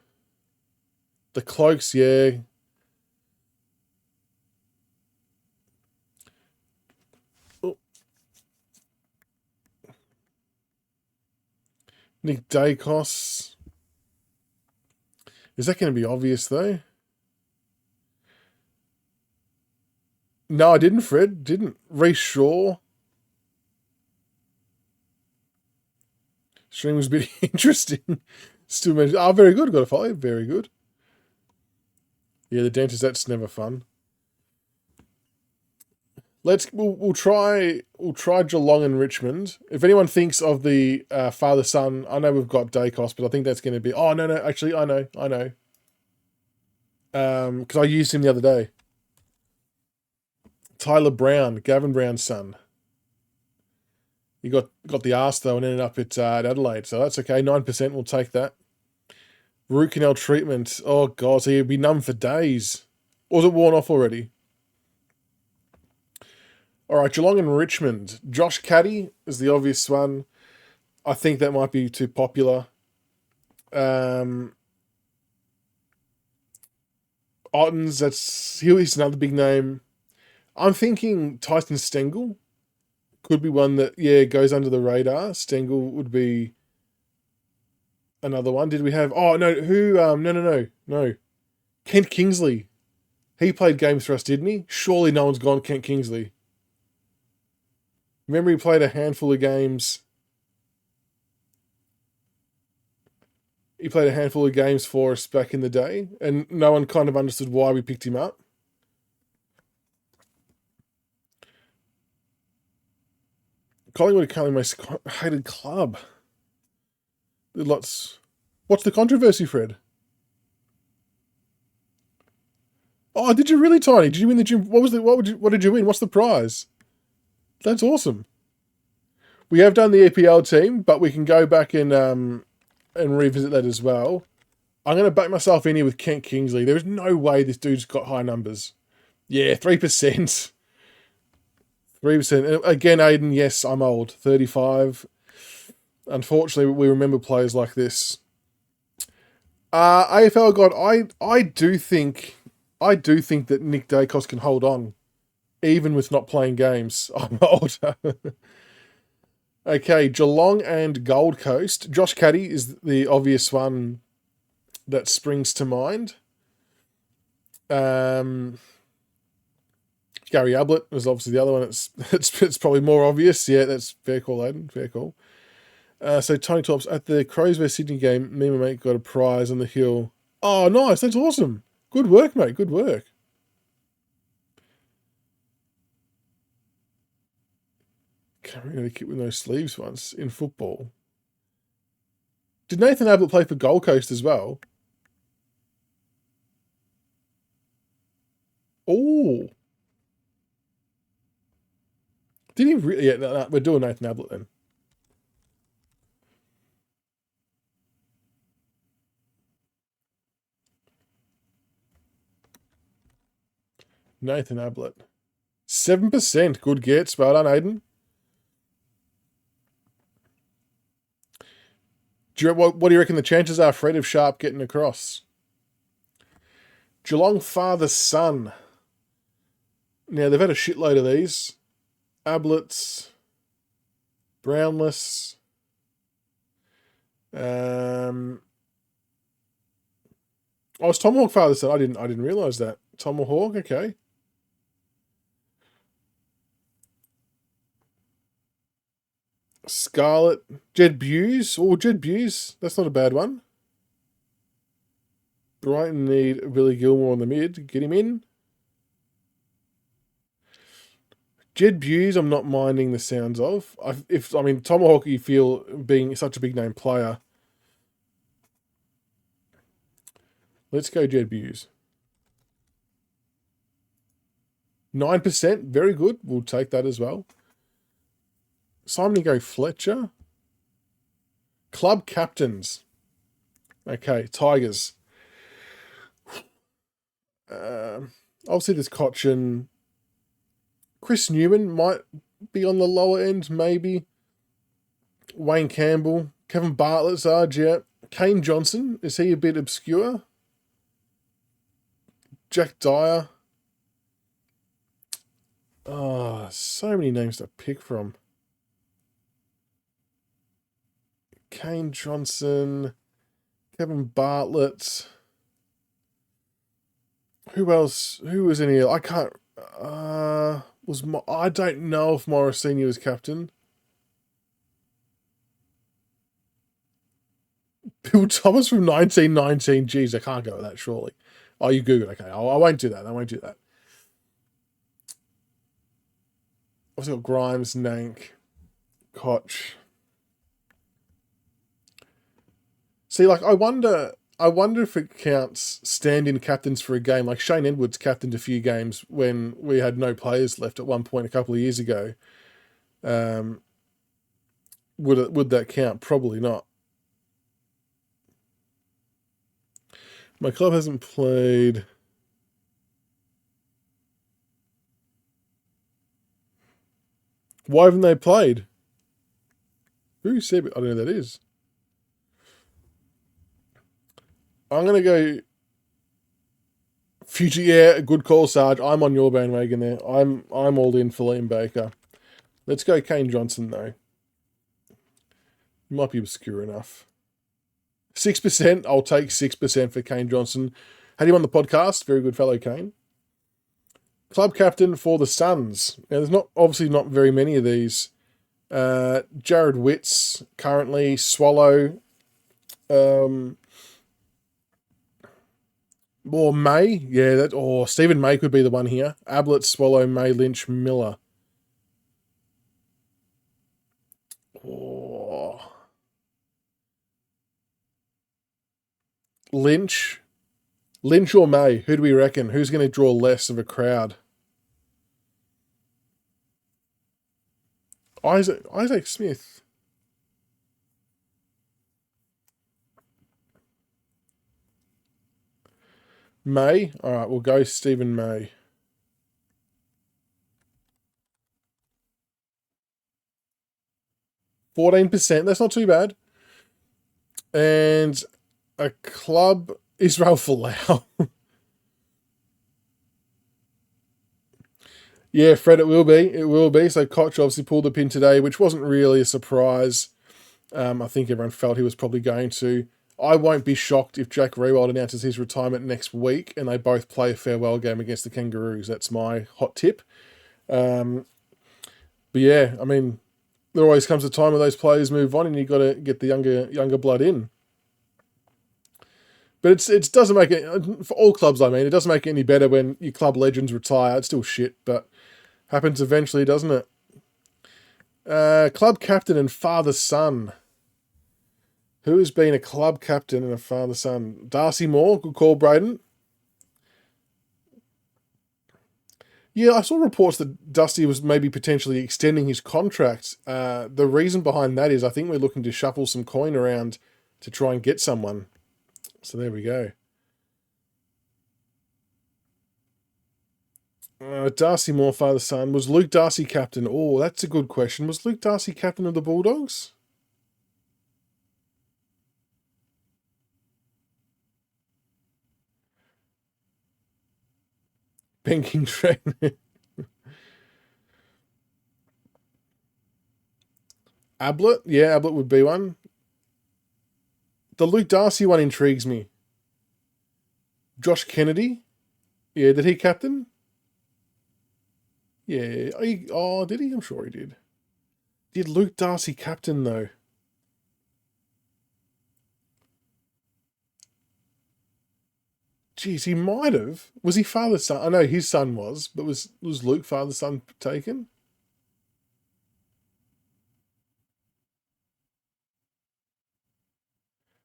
The Cloaks, yeah. Oh. Nick Dacos. Is that going to be obvious, though? No, I didn't, Fred. Didn't. Reece Shaw. Stream was a bit interesting. Still mentioned. Oh, very good. Got a follow. Very good. Yeah, the dentist, that's never fun. We'll try Geelong and Richmond. If anyone thinks of the father-son, I know we've got Dacos, but I think that's going to be... Oh, no, actually, I know. Because I used him the other day. Tyler Brown, Gavin Brown's son. He got the arse, though, and ended up at Adelaide, so that's okay. 9%, we'll take that. Root canal treatment. Oh, God, so he'd be numb for days. Or was it worn off already? All right, Geelong and Richmond. Josh Caddy is the obvious one. I think that might be too popular. Ottens, he's another big name. I'm thinking Tyson Stengel could be one that, yeah, goes under the radar. Stengel would be another one. Did we have... Oh, no, who... No. Kent Kingsley. He played games for us, didn't he? Surely no one's gone Kent Kingsley. Remember he played a handful of games. He played a handful of games for us back in the day, and no one kind of understood why we picked him up. Collingwood are currently my most hated club. Lots. What's the controversy, Fred? Oh, did you really, Tiny? Did you win the gym? What did you win? What's the prize? That's awesome. We have done the EPL team, but we can go back and revisit that as well. I'm going to back myself in here with Kent Kingsley. There's no way this dude's got high numbers. Yeah, 3%. 3%. Again, Aiden, yes, I'm old. 35. Unfortunately, we remember players like this. AFL God, I do think that Nick Dacos can hold on, even with not playing games. I'm older. Okay, Geelong and Gold Coast. Josh Caddy is the obvious one that springs to mind. Gary Ablett was obviously the other one. It's probably more obvious. Yeah, that's fair call, Aiden. Fair call. So Tony Tops at the Crows vs Sydney game, me and my mate got a prize on the hill. Oh, nice. That's awesome. Good work, mate. Good work. Can't really keep with those sleeves once in football. Did Nathan Ablett play for Gold Coast as well? Oh. Did he really? Yeah, no, we're doing Nathan Ablett then. Nathan Ablett. 7%. Good get. Well done, Aiden. What do you reckon the chances are, Fred, of Sharp getting across? Geelong father son. Now, they've had a shitload of these. Abletts. Brownless. Oh, it's Tomahawk father son. I didn't realise that. Tomahawk, okay. Scarlet. Jed Buse. Oh, Jed Buse. That's not a bad one. Brighton need Billy Gilmore on the mid. Get him in. Jed Buse, I'm not minding the sounds of. Tomahawk, you feel being such a big name player. Let's go Jed Buse. 9%, very good. We'll take that as well. Simon Go Fletcher. Club captains. Okay, Tigers. Obviously, there's Cochin. Chris Newman might be on the lower end, maybe. Wayne Campbell. Kevin Bartlett's RJ. Kane Johnson. Is he a bit obscure? Jack Dyer. Oh, so many names to pick from. Kane Johnson. Kevin Bartlett. Who else? Who was in here? I can't... I don't know if Morosini was captain. Bill Thomas from 1919. Geez, I can't go with that, surely. Oh, you Googled. Okay, I won't do that. I won't do that. I've got Grimes, Nank, Koch. See, like, I wonder if it counts stand-in captains for a game. Like Shane Edwards captained a few games when we had no players left at one point a couple of years ago. Would that count? Probably not. My club hasn't played. Why haven't they played? Who said? I don't know who that is. I'm going to go future. Yeah, good call, Sarge. I'm on your bandwagon there. I'm all in for Liam Baker. Let's go Kane Johnson, though. Might be obscure enough. 6%. I'll take 6% for Kane Johnson. Had him on the podcast. Very good fellow, Kane. Club captain for the Suns. Now, there's obviously not very many of these. Jared Witts, currently Swallow. Or May, yeah, or Stephen May could be the one here. Ablett, Swallow, May, Lynch, Miller. Oh. Lynch. Lynch or May? Who do we reckon? Who's going to draw less of a crowd? Isaac Smith. May? Alright, we'll go Stephen May. 14%, that's not too bad. And a club, Israel Folau. Yeah, Fred, it will be. It will be. So Koch obviously pulled the pin today, which wasn't really a surprise. I think everyone felt he was probably going to. I won't be shocked if Jack Riewoldt announces his retirement next week and they both play a farewell game against the Kangaroos. That's my hot tip. But yeah, I mean, there always comes a time when those players move on and you've got to get the younger blood in. But it doesn't make it, for all clubs, I mean, it doesn't make it any better when your club legends retire. It's still shit, but happens eventually, doesn't it? Club captain and father-son. Who has been a club captain and a father-son? Darcy Moore, good call, Braden. Yeah, I saw reports that Dusty was maybe potentially extending his contract. The reason behind that is I think we're looking to shuffle some coin around to try and get someone. So there we go. Darcy Moore, father-son. Was Luke Darcy captain? Oh, that's a good question. Was Luke Darcy captain of the Bulldogs? Banking train. Ablett? Yeah, Ablett would be one. The Luke Darcy one intrigues me. Josh Kennedy? Yeah, did he captain? Yeah. Did he? I'm sure he did. Did Luke Darcy captain, though? Geez, he might have. Was he father son? I know his son was, but was Luke father son taken?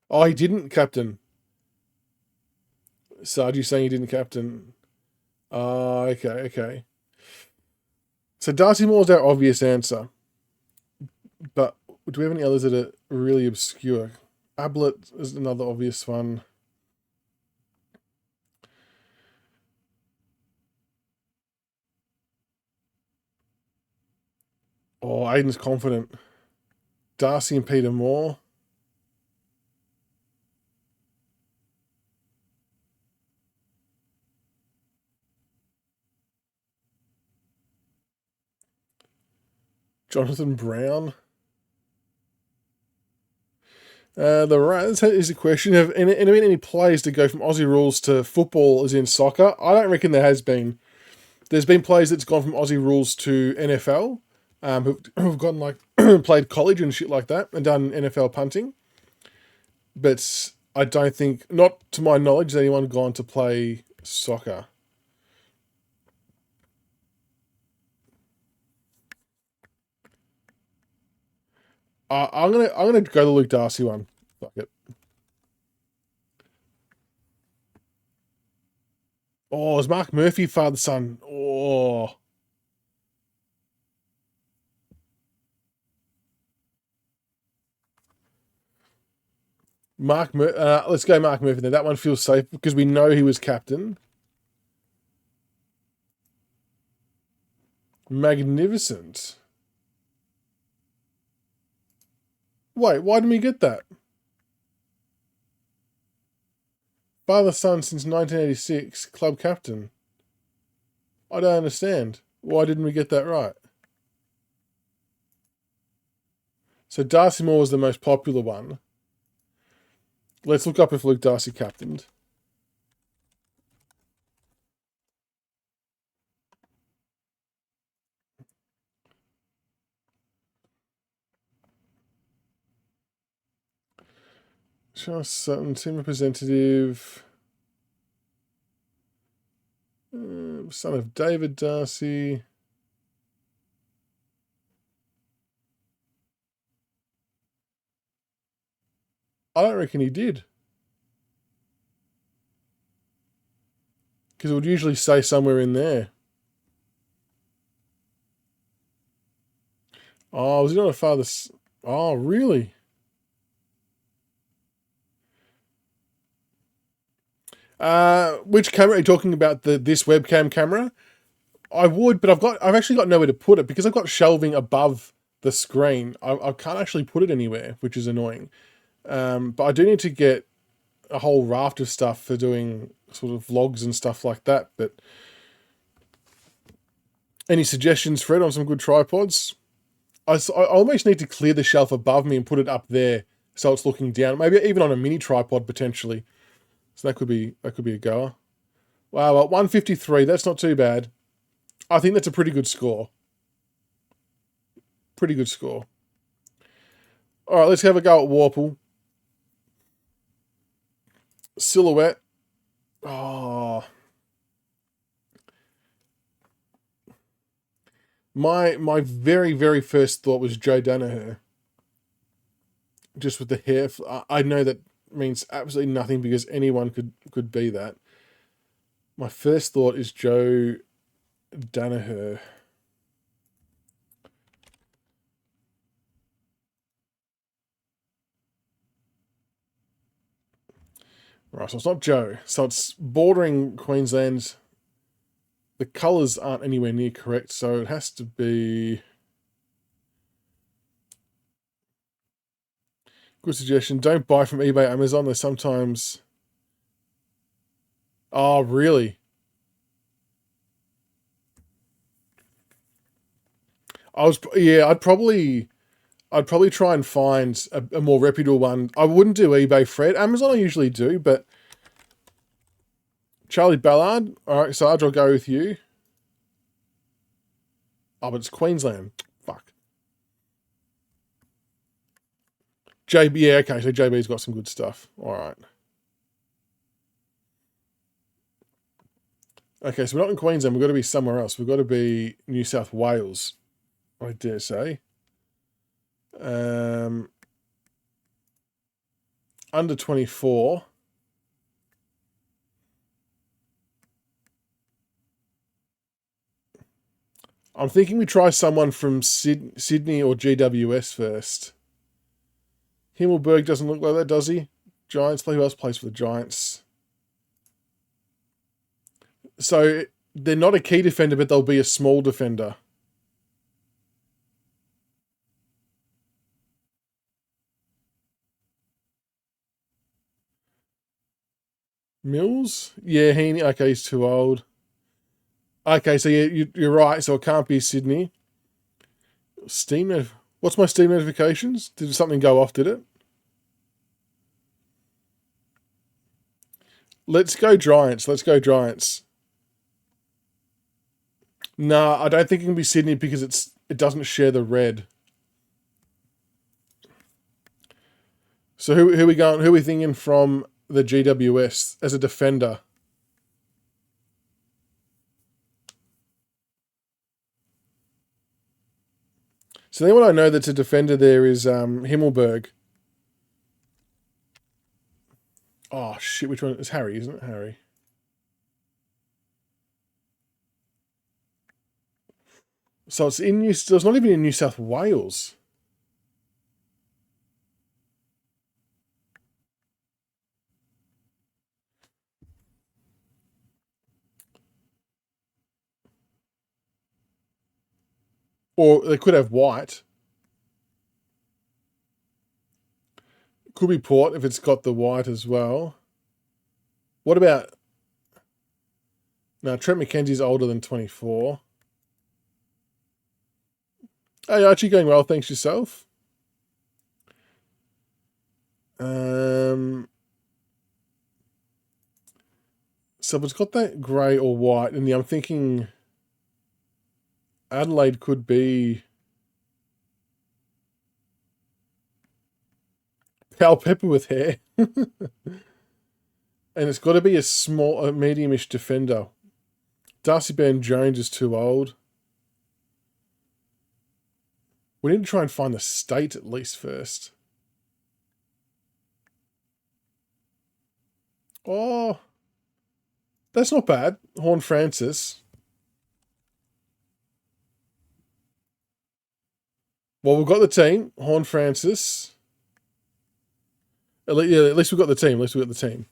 Oh, he didn't captain. Sarge, saying he didn't captain? Oh, okay. So Darcy Moore's our obvious answer. But do we have any others that are really obscure? Ablett is another obvious one. Oh, Aiden's confident. Darcy and Peter Moore. Jonathan Brown. This is a question. Have any players to go from Aussie rules to football as in soccer? I don't reckon there has been. There's been players that's gone from Aussie rules to NFL, who've gone like played college and shit like that and done NFL punting. But I don't think, not to my knowledge, has anyone gone to play soccer. I'm gonna go the Luke Darcy one. Fuck it. Oh, is Mark Murphy father son? Oh, let's go Mark Murphy then. That one feels safe because we know he was captain. Magnificent. Wait, why didn't we get that? Father son since 1986, club captain. I don't understand. Why didn't we get that right? So Darcy Moore was the most popular one. Let's look up if Luke Darcy captained. Charles Sutton, team representative. Son of David Darcy. I don't reckon he did. Because it would usually say somewhere in there. Oh, was he not a father? Oh, really? Which camera are you talking about? This webcam camera? I would, but I've actually got nowhere to put it because I've got shelving above the screen. I can't actually put it anywhere, which is annoying. But I do need to get a whole raft of stuff for doing sort of vlogs and stuff like that. But any suggestions, Fred, on some good tripods? I almost need to clear the shelf above me and put it up there so it's looking down. Maybe even on a mini tripod potentially. So that could be a goer. Wow, well, 153. That's not too bad. I think that's a pretty good score. Pretty good score. All right, let's have a go at Warple. Silhouette. Oh, my very first thought was Joe Danaher. Just with the hair, I know that means absolutely nothing because anyone could be that. My first thought is Joe Danaher. Right, so it's not Joe. So it's bordering Queensland. The colours aren't anywhere near correct, so it has to be... Good suggestion. Don't buy from eBay, Amazon. They're sometimes... Oh, really? I'd probably try and find a more reputable one. I wouldn't do eBay, Fred. Amazon I usually do, but Charlie Ballard. All right, Sarge, I'll go with you. Oh, but it's Queensland. Fuck. JB, yeah, okay, so JB's got some good stuff. All right. Okay, so we're not in Queensland. We've got to be somewhere else. We've got to be New South Wales, I dare say. Under 24. I'm thinking we try someone from Sydney or GWS first. Himmelberg doesn't look like that, does he? Giants play. Who else plays for the Giants? So they're not a key defender, but they'll be a small defender. Mills? Yeah, Heaney. Okay, he's too old. Okay, so yeah, you're right. So it can't be Sydney. Steam. What's my Steam notifications? Did something go off? Did it? Let's go Giants. Let's go Giants. No, I don't think it can be Sydney because it doesn't share the red. So who are we going? Who are we thinking from the GWS as a defender? So the only one I know that's a defender there is Himmelberg. Oh shit! Which one? It's Harry, isn't it? Harry. So it's in New. So it's not even in New South Wales. Or they could have white. Could be Port if it's got the white as well. What about... No, Trent McKenzie's older than 24. Hey, Archie, going well, thanks yourself. So it's got that grey or white, and I'm thinking Adelaide could be Bell pepper with hair. And it's got to be a medium-ish defender. Darcy Byrne-Jones is too old. We need to try and find the state at least first. Oh, that's not bad. Horn Francis. Well, we've got the team. Horn Francis. At least we've got the team.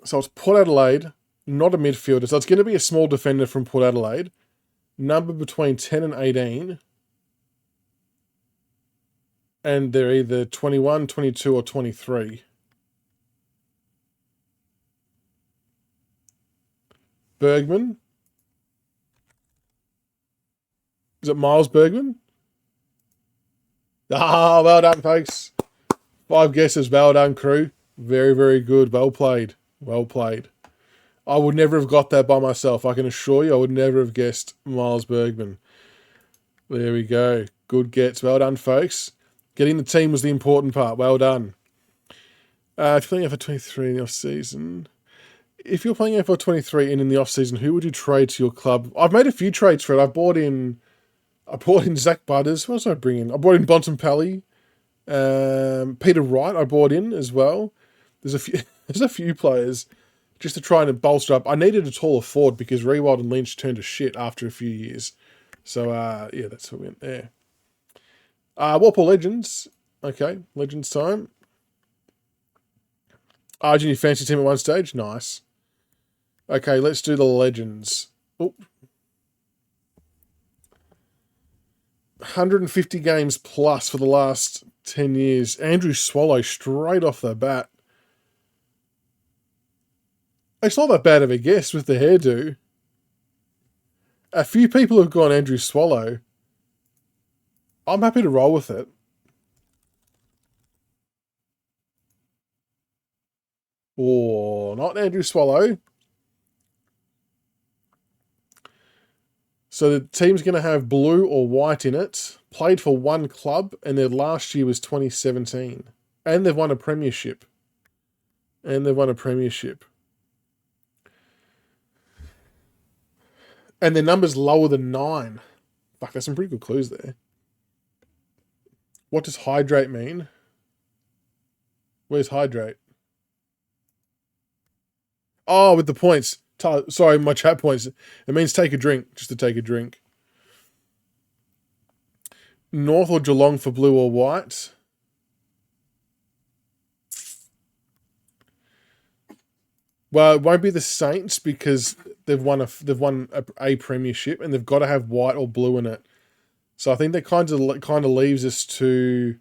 So it's Port Adelaide, not a midfielder. So it's going to be a small defender from Port Adelaide. Number between 10 and 18. And they're either 21, 22, or 23. Bergman. Is it Miles Bergman? Ah, well done, folks. 5 guesses. Well done, crew. Very, very good. Well played. Well played. I would never have got that by myself. I can assure you I would never have guessed Miles Bergman. There we go. Good gets. Well done, folks. Getting the team was the important part. Well done. If you're playing FO23 in the off-season... If you're playing FO23 and in the off-season, who would you trade to your club? I've made a few trades for it. I brought in Zach Butters. What else did I bring in? I brought in Bontempelli. Peter Wright I brought in as well. There's a few players just to try and bolster up. I needed a taller forward because Rewald and Lynch turned to shit after a few years. So, yeah, that's what went there. Walpole Legends. Okay, Legends time. Argentine fancy team at one stage. Nice. Okay, let's do the Legends. Oh. 150 games plus for the last 10 years. Andrew Swallow straight off the bat. It's not that bad of a guess with the hairdo. A few people have gone Andrew Swallow. I'm happy to roll with it. Oh, not Andrew Swallow. So the team's going to have blue or white in it. Played for one club, and their last year was 2017. And they've won a premiership. And their number's lower than 9. Fuck, there's some pretty good clues there. What does hydrate mean? Where's hydrate? Oh, with the points. Sorry, my chat points. It means take a drink, just to take a drink. North or Geelong for blue or white? Well, it won't be the Saints because they've won a premiership and they've got to have white or blue in it. So I think that kind of leaves us to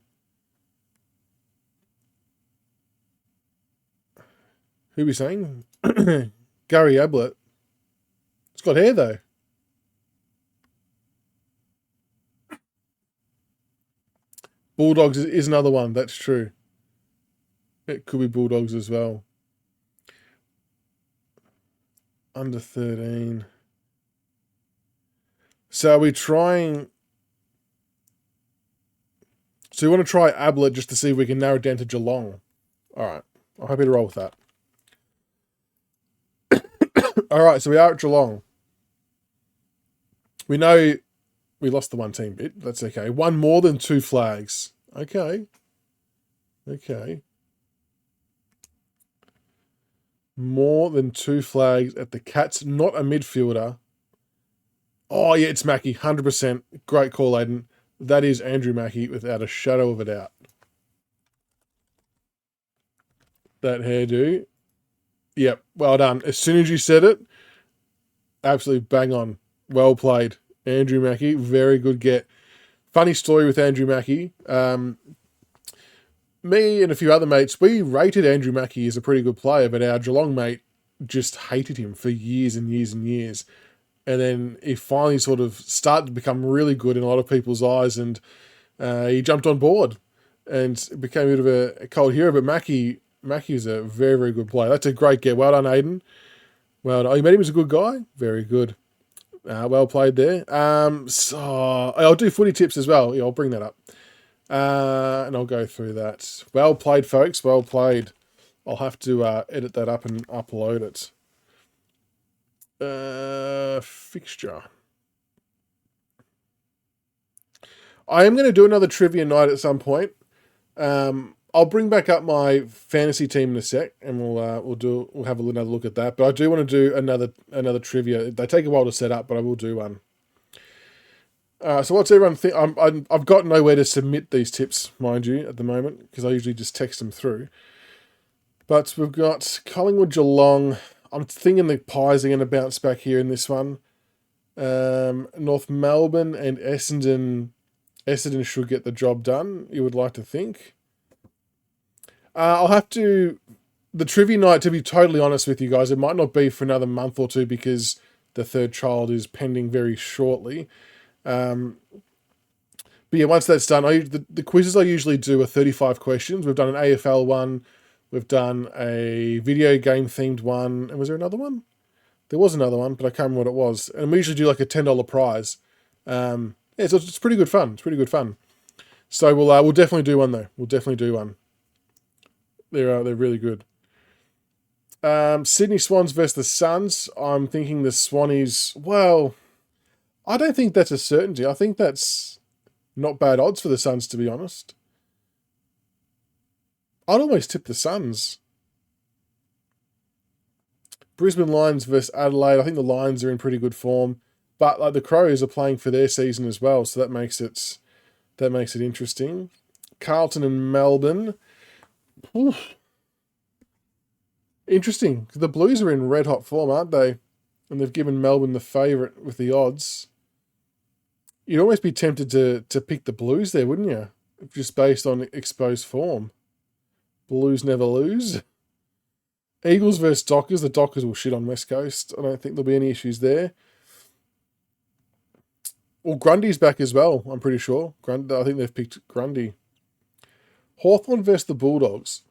who are we saying? Gary Ablett. It's got hair though. Bulldogs is another one. That's true. It could be Bulldogs as well. Under 13. So are we trying... So you want to try Ablett just to see if we can narrow it down to Geelong. All right. I'm happy to roll with that. All right, so we are at Geelong. We know we lost the one team bit. That's okay. One more than 2 flags. Okay. More than 2 flags at the Cats. Not a midfielder. Oh, yeah, it's Mackie. 100%. Great call, Aiden. That is Andrew Mackie without a shadow of a doubt. That hairdo. Yep, well done. As soon as you said it, absolutely bang on. Well played. Andrew Mackie, very good get. Funny story with Andrew Mackie. Me and a few other mates, we rated Andrew Mackie as a pretty good player, but our Geelong mate just hated him for years and years and years. And then he finally sort of started to become really good in a lot of people's eyes, and he jumped on board and became a bit of a cold hero. But Mackie is a very, very good player. That's a great get. Well done, Aiden. Well done. Oh, you met him as a good guy? Very good. Well played there. So I'll do footy tips as well. Yeah, I'll bring that up. And I'll go through that. Well played, folks. Well played. I'll have to edit that up and upload it. Fixture. I am going to do another trivia night at some point. I'll bring back up my fantasy team in a sec, and we'll have another look at that. But I do want to do another trivia. They take a while to set up, but I will do one. So what's everyone think? I've got nowhere to submit these tips, mind you, at the moment, because I usually just text them through. But we've got Collingwood, Geelong. I'm thinking the Pies are going to bounce back here in this one. North Melbourne and Essendon. Essendon should get the job done, you would like to think. I'll have to... The trivia night, to be totally honest with you guys, it might not be for another month or two because the third child is pending very shortly. But yeah, once that's done, the quizzes I usually do are 35 questions. We've done an AFL one. We've done a video game themed one. And was there another one? There was another one, but I can't remember what it was. And we usually do like a $10 prize. Yeah, so it's pretty good fun. It's pretty good fun. So we'll definitely do one though. We'll definitely do one. They're really good. Sydney Swans versus the Suns. I'm thinking the Swannies. Well, I don't think that's a certainty. I think that's not bad odds for the Suns, to be honest. I'd almost tip the Suns. Brisbane Lions versus Adelaide. I think the Lions are in pretty good form, but like the Crows are playing for their season as well, so that makes it interesting. Carlton and Melbourne. Oof. Interesting. The Blues are in red hot form, aren't they? And they've given Melbourne the favourite with the odds. You'd almost be tempted to pick the Blues there, wouldn't you? Just based on exposed form. Blues never lose. Eagles versus Dockers. The Dockers will shit on West Coast. I don't think there'll be any issues there. Well, Grundy's back as well, I'm pretty sure. I think they've picked Grundy. Hawthorn versus the Bulldogs.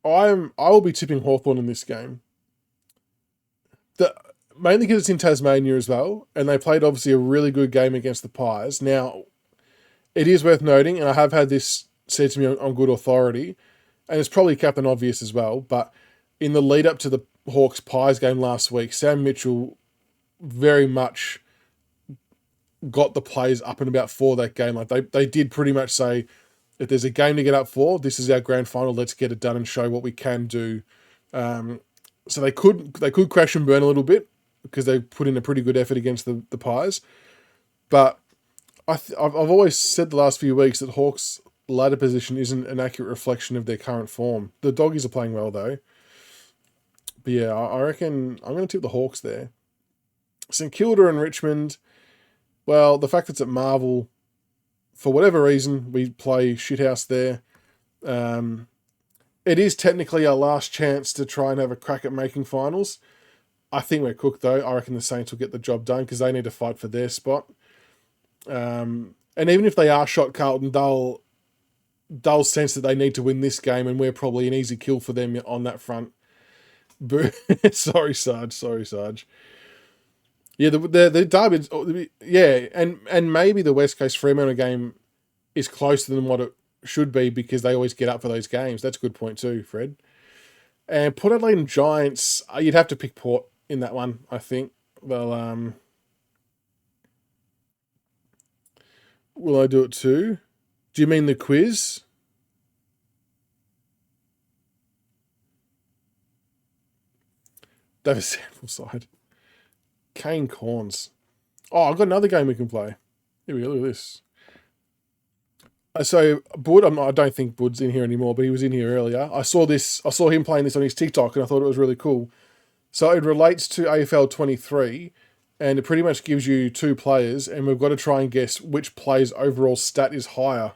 I will be tipping Hawthorn in this game. Mainly because it's in Tasmania as well, and they played obviously a really good game against the Pies. Now, it is worth noting, and I have had this said to me on good authority, and it's probably Captain Obvious as well, but in the lead up to the Hawks-Pies game last week, Sam Mitchell very much got the players up and about for that game. Like they did pretty much say, if there's a game to get up for, this is our grand final, let's get it done and show what we can do. So they could crash and burn a little bit because they put in a pretty good effort against the Pies. But I've always said the last few weeks that Hawks' ladder position isn't an accurate reflection of their current form. The Doggies are playing well though. But yeah, I reckon I'm going to tip the Hawks there. St Kilda and Richmond. Well, the fact that it's at Marvel, for whatever reason, we play shithouse there. It is technically our last chance to try and have a crack at making finals. I think we're cooked though. I reckon the Saints will get the job done because they need to fight for their spot. And even if they are shot Carlton, they'll sense that they need to win this game, and we're probably an easy kill for them on that front. Sorry, Sarge. Yeah, the Derby, yeah, and maybe the West Coast Fremantle game is closer than what it should be because they always get up for those games. That's a good point too, Fred. And Port Adelaide and Giants, you'd have to pick Port in that one, I think. Well, will I do it too? Do you mean the quiz? That was sample side. Kane Corns. Oh, I've got another game we can play. Here we go, look at this. So, Bud, I don't think Bud's in here anymore, but he was in here earlier. I saw him playing this on his TikTok, and I thought it was really cool. So it relates to AFL 23, and it pretty much gives you two players, and we've got to try and guess which player's overall stat is higher.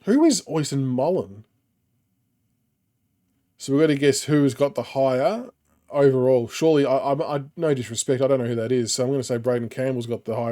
Who is Oyson Mullen? So we've got to guess who's got the higher overall. Surely, I no disrespect, I don't know who that is, so I'm going to say Braden Campbell's got the higher